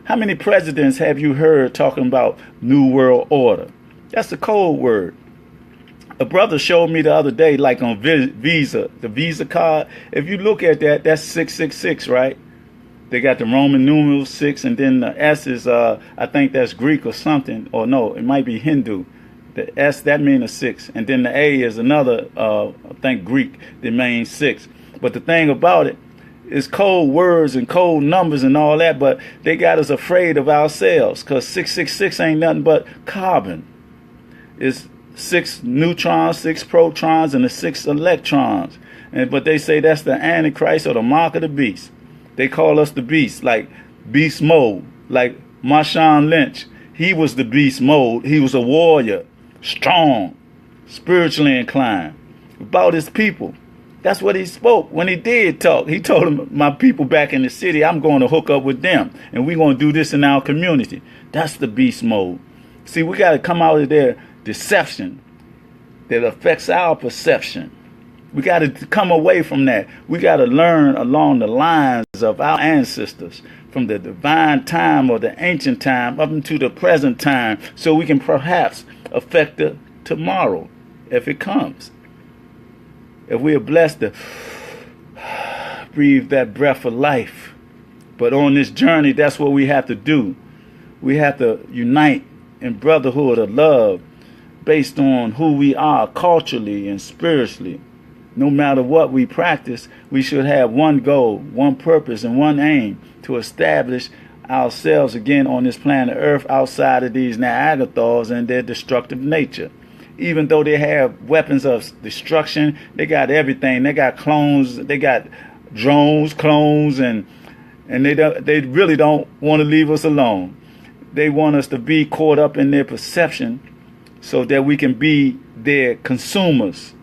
how many presidents have you heard talking about New World Order? That's a code word. A brother showed me the other day, like on Visa, the Visa card. If you look at that, that's 666, right? They got the Roman numeral 6, and then the S is, I think that's Greek or something. Or no, it might be Hindu. The S, that means a 6. And then the A is another, I think Greek, that means 6. But the thing about it is code words and code numbers and all that, but they got us afraid of ourselves, because 666 ain't nothing but carbon. It's 6 neutrons, 6 protons, and the 6 electrons. But they say that's the Antichrist or the mark of the beast. They call us the beast, like beast mode, like Marshawn Lynch. He was the beast mode. He was a warrior, strong, spiritually inclined, about his people. That's what he spoke when he did talk. He told them, my people back in the city, I'm going to hook up with them, and we're going to do this in our community. That's the beast mode. See, we got to come out of their deception that affects our perception. We got to come away from that. We got to learn along the lines of our ancestors, from the divine time or the ancient time up into the present time, so we can perhaps affect the tomorrow if it comes. If we are blessed to breathe that breath of life But on this journey, that's what we have to do. We have to unite in brotherhood of love based on who we are culturally and spiritually. No matter what we practice, we should have one goal, one purpose, and one aim to establish ourselves again on this planet Earth outside of these Neanderthals and their destructive nature. Even though they have weapons of destruction, they got everything. They got clones, they got drones, clones, and they really don't want to leave us alone. They want us to be caught up in their perception so that we can be their consumers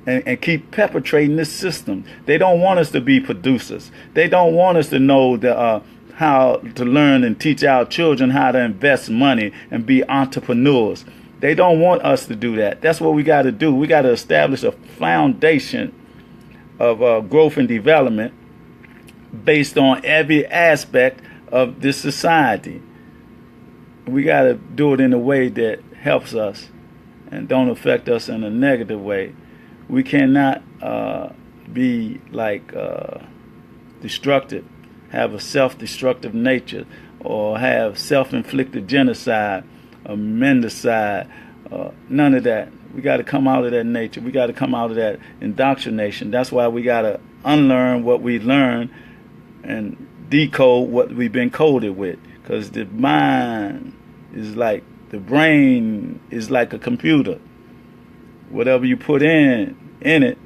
and keep perpetrating this system. They don't want us to be producers. They don't want us to know how to learn and teach our children how to invest money and be entrepreneurs. They don't want us to do that. That's what we got to do. We got to establish a foundation of growth and development based on every aspect of this society. We got to do it in a way that helps us and don't affect us in a negative way. We cannot be like destructive, have a self-destructive nature, or have self-inflicted genocide, or mendicide, none of that. We got to come out of that nature. We got to come out of that indoctrination. That's why we got to unlearn what we learned and decode what we've been coded with. Because the mind is like, the brain is like a computer. Whatever you put in it,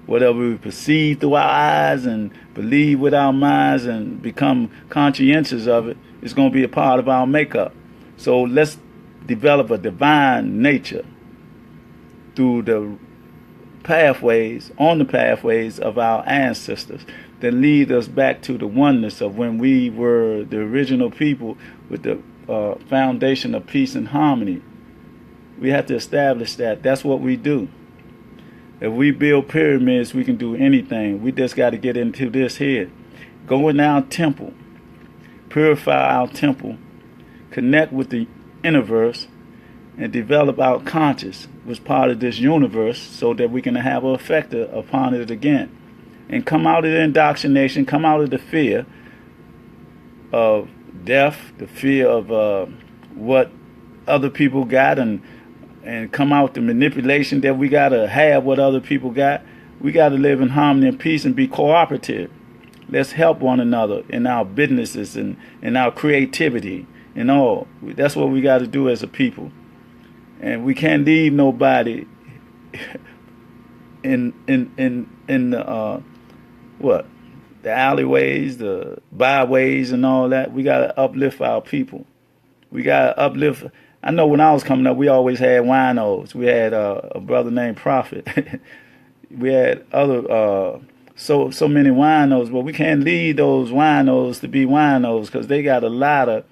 whatever we perceive through our eyes and believe with our minds and become conscientious of it, is going to be a part of our makeup. So let's develop a divine nature through the pathways, on the pathways of our ancestors that lead us back to the oneness of when we were the original people with the foundation of peace and harmony. We have to establish that. That's what we do. If we build pyramids, we can do anything. We just got to get into this here. Go in our temple, purify our temple, connect with the universe, and develop our conscious was part of this universe so that we can have an effect upon it again. And come out of the indoctrination, come out of the fear of death, the fear of what other people got, and come out the manipulation that we got to have what other people got. We got to live in harmony and peace and be cooperative. Let's help one another in our businesses and in our creativity and all. That's what we got to do as a people. And we can't leave nobody in the the alleyways, the byways and all that. We got to uplift our people. We got to uplift. I know when I was coming up, we always had winos. We had a brother named Prophet. We had other so many winos, but we can't lead those winos to be winos because they got a lot of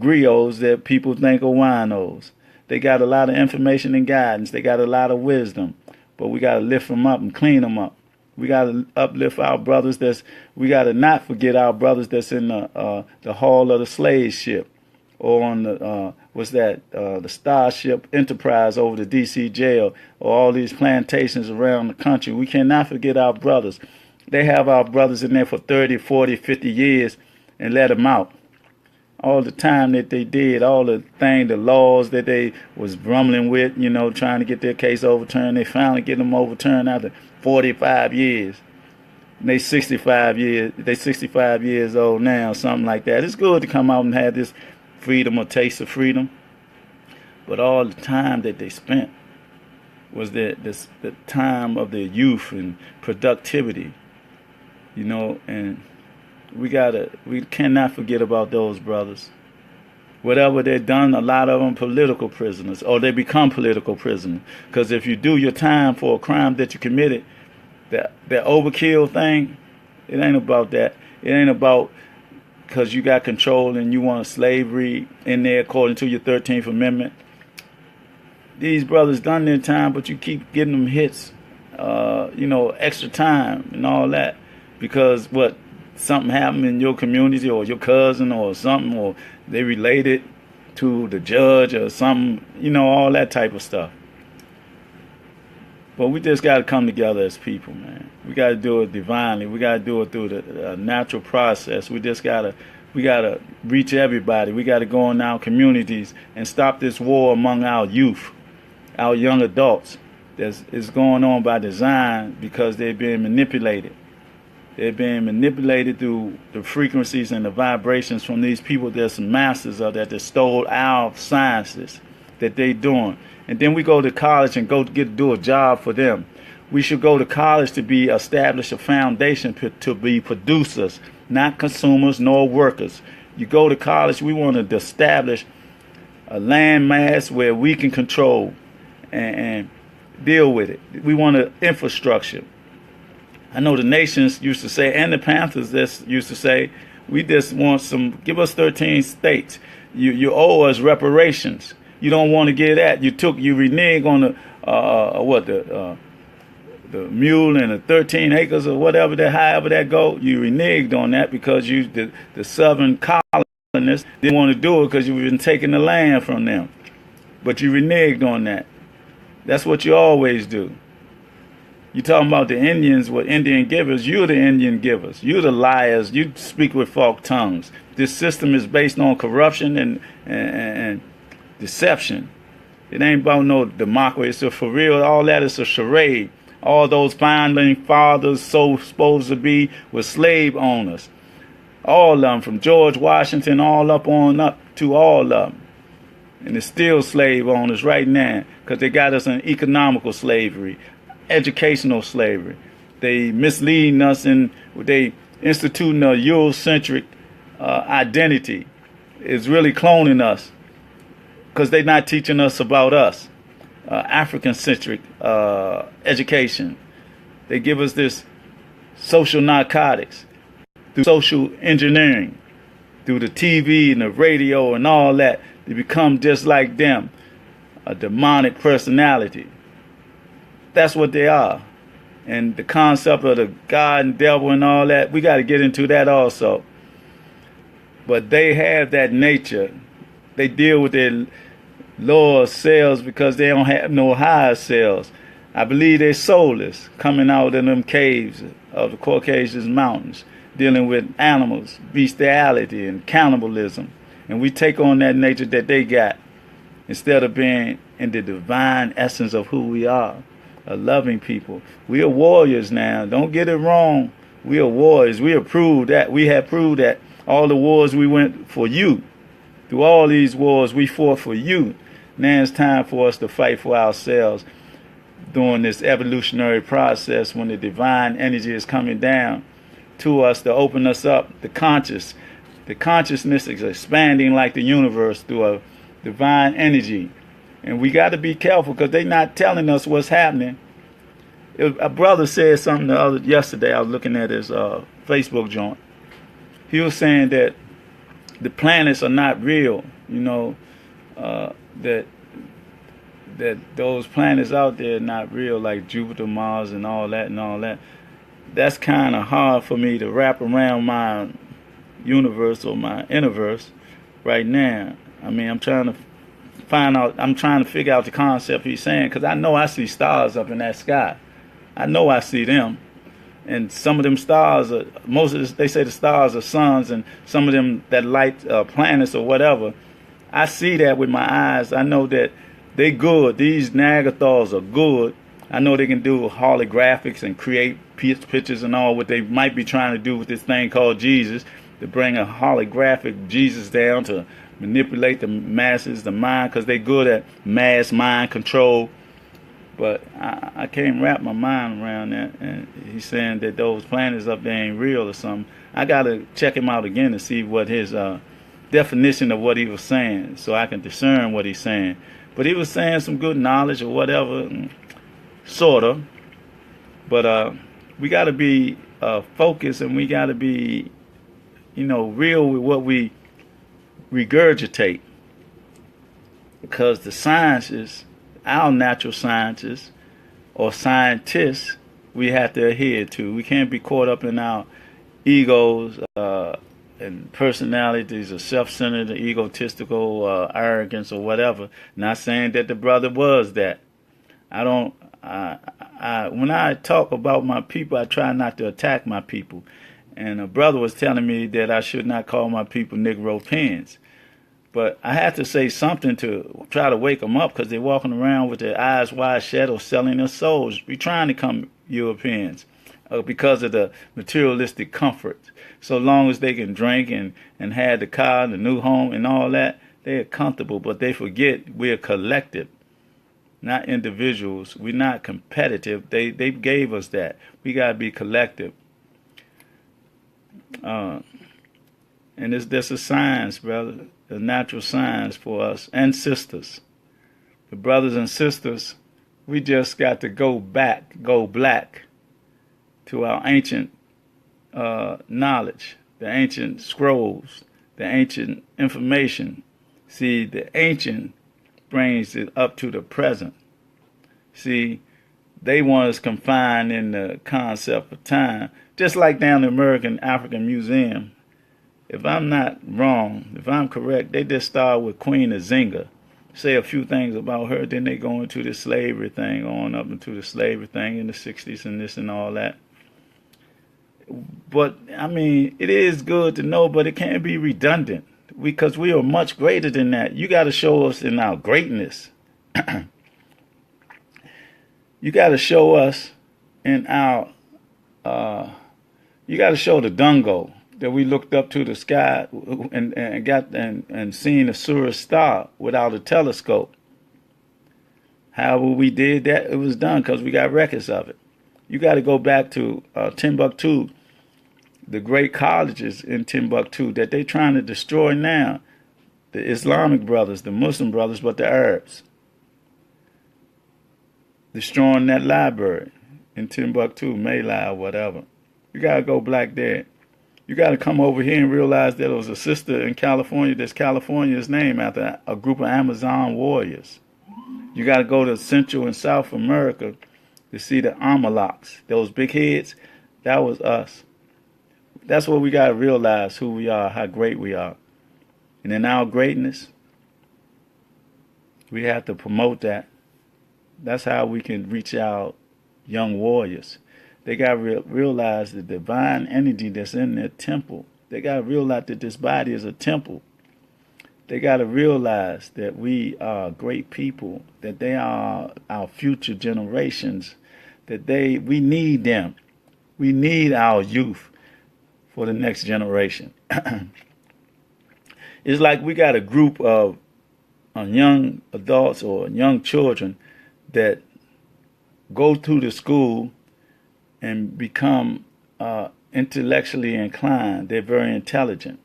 griots that people think are winos. They got a lot of information and guidance. They got a lot of wisdom, but we got to lift them up and clean them up. We got to uplift our brothers. We got to not forget our brothers that's in the hull of the slave ship, or on the the Starship Enterprise over the D.C. jail, or all these plantations around the country. We cannot forget our brothers. They have our brothers in there for 30, 40, 50 years and let them out. All the time that they did, all the laws that they was rumbling with, trying to get their case overturned, they finally get them overturned after 45 years. And they 65 years old now, something like that. It's good to come out and have this freedom or taste of freedom. But all the time that they spent was the time of their youth and productivity, and we cannot forget about those brothers. Whatever they've done, a lot of them political prisoners, or they become political prisoners. Because if you do your time for a crime that you committed, that overkill thing, it ain't about that. It ain't about because you got control and you want slavery in there according to your 13th Amendment. These brothers done their time, but you keep getting them hits, extra time and all that. Because something happened in your community or your cousin or something, or they related to the judge or something, all that type of stuff. But we just got to come together as people, man. We got to do it divinely. We got to do it through the natural process. We gotta reach everybody. We got to go in our communities and stop this war among our youth, our young adults. It's going on by design because they're being manipulated. They're being manipulated through the frequencies and the vibrations from these people that's masters of that stole our sciences that they doing. And then we go to college and do a job for them. We should go to college to establish a foundation to be producers, not consumers nor workers. You go to college, we want to establish a landmass where we can control and deal with it. We want an infrastructure. I know the nations used to say, and the Panthers used to say, we just want give us 13 states. You owe us reparations. You don't want to get that. You reneged on the mule and the 13 acres or whatever however that go. You reneged on that because the southern colonists didn't want to do it because you've been taking the land from them. But you reneged on that. That's what you always do. You talking about the Indians with Indian givers. You're the Indian givers. You're the liars. You speak with forked tongues. This system is based on corruption and deception. It ain't about no democracy. It's for real. All that is a charade. All those founding fathers, so supposed to be, were slave owners. All of them, from George Washington all up to all of them. And it's still slave owners right now because they got us in economical slavery, educational slavery. They misleading us and they instituting a Eurocentric identity. It's really cloning us because they're not teaching us about us. African-centric education. They give us this social narcotics through social engineering, through the TV and the radio and all that. They become just like them, a demonic personality. That's what they are. And the concept of the God and devil and all that, we got to get into that also. But they have that nature. They deal with their lower selves because they don't have no higher selves. I believe they're soulless, coming out in them caves of the Caucasus Mountains, dealing with animals, bestiality, and cannibalism. And we take on that nature that they got instead of being in the divine essence of who we are, a loving people. We are warriors now. Don't get it wrong. We are warriors. We have proved that. We have proved that all the wars we went for you. Through all these wars, we fought for you. Now it's time for us to fight for ourselves during this evolutionary process when the divine energy is coming down to us to open us up. The consciousness is expanding like the universe through a divine energy. And we got to be careful because they're not telling us what's happening. A brother said something yesterday. I was looking at his Facebook joint. He was saying that the planets are not real, that those planets out there are not real, like Jupiter, Mars, and all that. That's kind of hard for me to wrap around my universe or my innerverse right now. I mean, I'm trying to figure out the concept he's saying because I know I see stars up in that sky. I know I see them. And some of them stars they say the stars are suns, and some of them that light planets or whatever. I see that with my eyes. I know that they good. These Nagathars are good. I know they can do holographics and create pictures and all what they might be trying to do with this thing called Jesus, to bring a holographic Jesus down to manipulate the masses, the mind, because they good at mass mind control. But I can't wrap my mind around that. And he's saying that those planets up there ain't real or something. I got to check him out again to see what his definition of what he was saying so I can discern what he's saying. But he was saying some good knowledge or whatever, sort of. But we got to be focused, and we got to be, real with what we regurgitate. Because the sciences, our natural sciences or scientists, we have to adhere to. We can't be caught up in our egos and personalities or self-centered, egotistical arrogance or whatever. Not saying that the brother was that. I don't when I talk about my people, I try not to attack my people. And a brother was telling me that I should not call my people Negro pins. But I had to say something to try to wake them up, because they're walking around with their eyes wide shut or selling their souls. We're trying to become Europeans because of the materialistic comforts. So long as they can drink and have the car and the new home and all that, they're comfortable. But they forget we're collective, not individuals. We're not competitive. They gave us that. We got to be collective. And there's a science, brother, the natural science for us and sisters. The brothers and sisters, we just got to go black to our ancient knowledge, the ancient scrolls, the ancient information. See, the ancient brings it up to the present. See, they want us confined in the concept of time, just like down the American African Museum. If I'm not wrong, if I'm correct, they just start with Queen Azinga, say a few things about her, then they go into the slavery thing, on up into the slavery thing in the 60s and this and all that. But, I mean, it is good to know, but it can't be redundant, because we are much greater than that. You got to show us in our greatness. You got to show us in our, you got to show the Dungo that we looked up to the sky and seen a Surah star without a telescope. However we did that, it was done because we got records of it. You got to go back to Timbuktu, the great colleges in Timbuktu that they trying to destroy now. The Islamic brothers, the Muslim brothers, but the Arabs. Destroying that library in Timbuktu, Malay or whatever. You got to go black there. You got to come over here and realize that there was a sister in California that's California's name after a group of Amazon warriors. You got to go to Central and South America to see the Amalaks, those big heads. That was us. That's what we got to realize, who we are, how great we are. And in our greatness, we have to promote that. That's how we can reach our young warriors. They got to realize the divine energy that's in their temple. They got to realize that this body is a temple. They got to realize that we are great people, that they are our future generations, that we need them. We need our youth for the next generation. It's like we got a group of young adults or young children that go to the school and become intellectually inclined. They're very intelligent.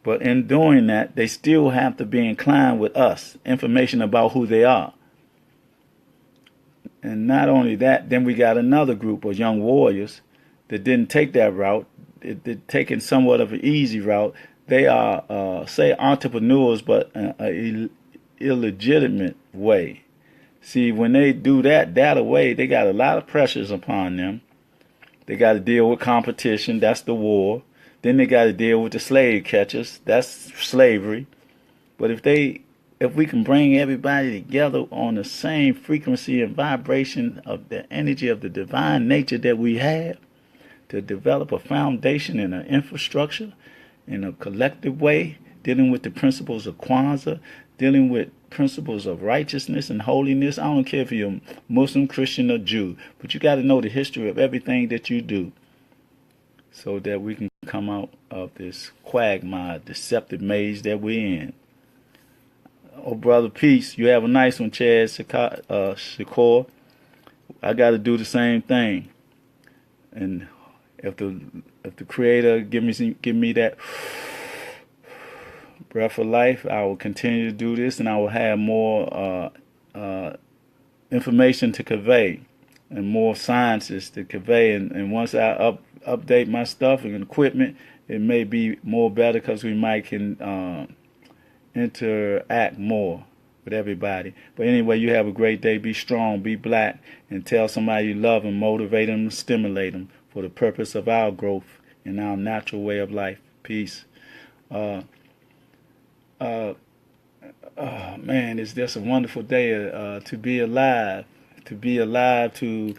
But in doing that, they still have to be inclined with us, information about who they are. And not only that, then we got another group of young warriors that didn't take that route. They're taking somewhat of an easy route. They are, say, entrepreneurs, but an illegitimate way. See, when they do that way, they got a lot of pressures upon them. They got to deal with competition. That's the war. Then they got to deal with the slave catchers. That's slavery. But if we can bring everybody together on the same frequency and vibration of the energy of the divine nature that we have, to develop a foundation and an infrastructure in a collective way, dealing with the principles of Kwanzaa, dealing with principles of righteousness and holiness. I don't care if you're Muslim, Christian, or Jew, but you got to know the history of everything that you do so that we can come out of this quagmire, deceptive maze that we're in. Oh, brother, peace. You have a nice one, Chad Shakur. I got to do the same thing. And if the Creator give me that breath of life, I will continue to do this, and I will have more information to convey and more sciences to convey. And once I update my stuff and equipment, it may be more better because we might can interact more with everybody. But anyway, you have a great day. Be strong, be black, and tell somebody you love them, motivate them, and stimulate them for the purpose of our growth and our natural way of life. Peace. Oh man, it's just a wonderful day to be alive, to be alive, to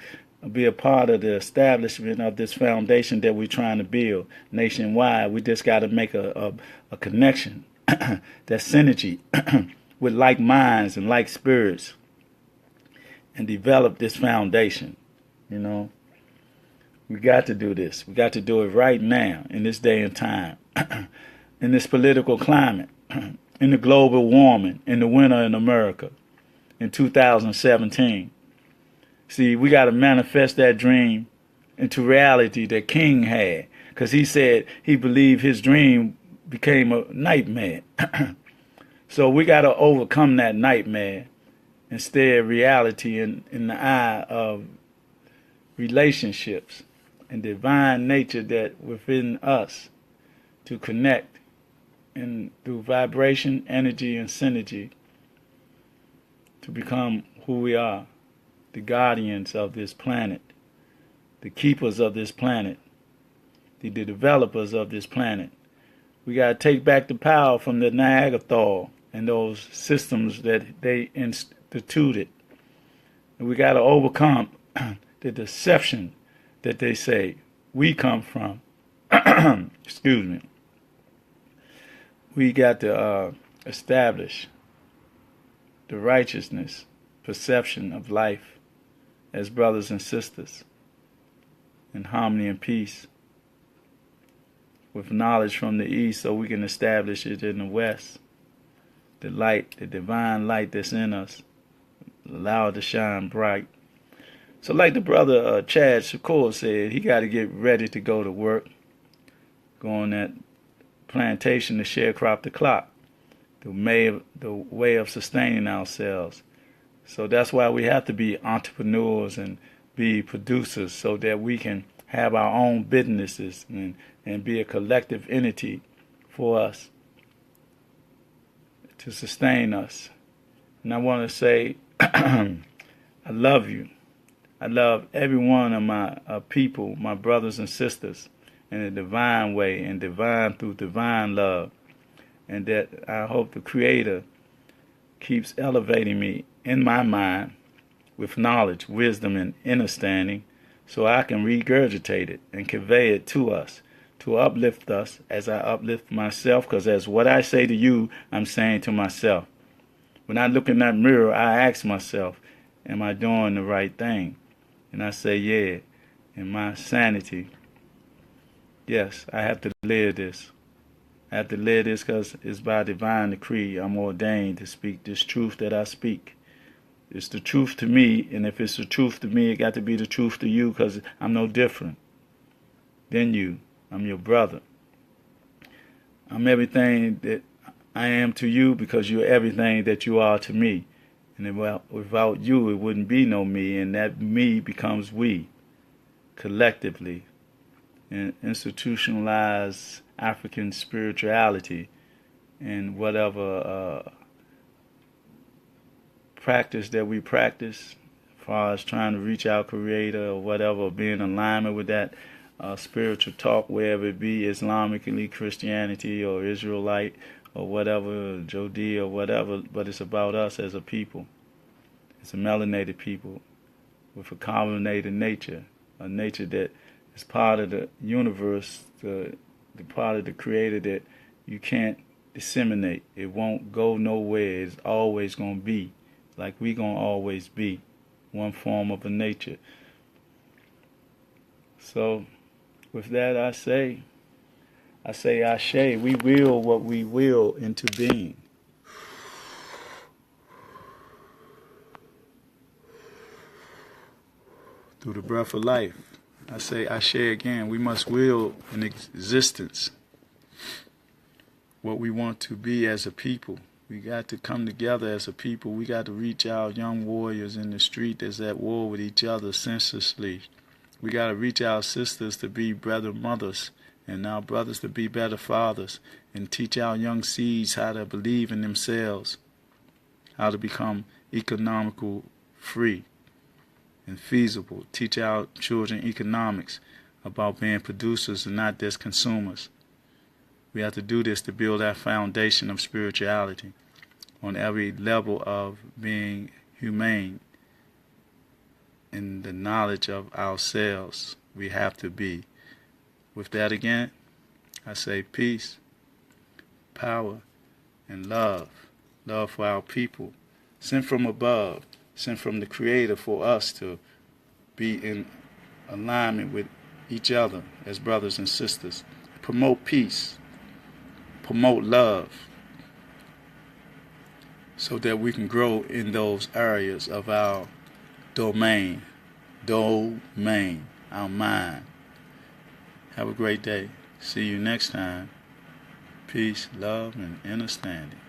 be a part of the establishment of this foundation that we're trying to build nationwide. We just got to make a connection, that synergy with like minds and like spirits, and develop this foundation. You know, we got to do this. We got to do it right now in this day and time, in this political climate, in the global warming, in the winter in America in 2017. See, we got to manifest that dream into reality that King had, because he said he believed his dream became a nightmare. So we got to overcome that nightmare and stare reality in the eye of relationships and divine nature that within us to connect and through vibration, energy, and synergy to become who we are. The guardians of this planet, the keepers of this planet, the developers of this planet. We got to take back the power from the Niagara Thaw and those systems that they instituted. And we got to overcome the deception that they say we come from. Excuse me. We got to establish the righteousness, perception of life as brothers and sisters in harmony and peace with knowledge from the east, so we can establish it in the west. The light, the divine light that's in us, allow it to shine bright. So like the brother Chad Shakur said, he got to get ready to go to work, go on that plantation to sharecrop the crop, the way of sustaining ourselves. So that's why we have to be entrepreneurs and be producers, so that we can have our own businesses and be a collective entity for us to sustain us. And I want to say, I love you. I love every one of my people, my brothers and sisters, in a divine way, and divine through divine love. And that I hope the Creator keeps elevating me in my mind with knowledge, wisdom, and understanding, so I can regurgitate it and convey it to us, to uplift us as I uplift myself, because as what I say to you, I'm saying to myself. When I look in that mirror, I ask myself, am I doing the right thing? And I say, yeah. In my sanity, yes, I have to live this. I have to live this because it's by divine decree I'm ordained to speak this truth that I speak. It's the truth to me, and if it's the truth to me, it got to be the truth to you, because I'm no different than you. I'm your brother. I'm everything that I am to you because you're everything that you are to me. And without you, it wouldn't be no me, and that me becomes we, collectively, in institutionalized African spirituality and whatever practice that we practice, as far as trying to reach our Creator or whatever, being in alignment with that spiritual talk, wherever it be, Islamically, Christianity, or Israelite, or whatever, Jodi, or whatever, but it's about us as a people. It's a melanated people with a carbonated nature, a nature that is part of the universe, the part of the Creator that you can't disseminate. It won't go nowhere. It's always going to be like we going to always be, one form of a nature. So with that I say Ashe, we will what we will into being. Through the breath of life. I say Ashe again, we must will in existence what we want to be as a people. We got to come together as a people. We got to reach our young warriors in the street that's at war with each other senselessly. We got to reach our sisters to be better mothers, and our brothers to be better fathers, and teach our young seeds how to believe in themselves, how to become economical free and feasible. Teach our children economics, about being producers and not just consumers. We have to do this to build our foundation of spirituality on every level of being humane in the knowledge of ourselves. We have to be. With that again, I say peace, power, and love. Love for our people. Sent from above, sent from the Creator for us to be in alignment with each other as brothers and sisters. Promote peace, promote love, so that we can grow in those areas of our domain, our mind. Have a great day. See you next time. Peace, love, and understanding.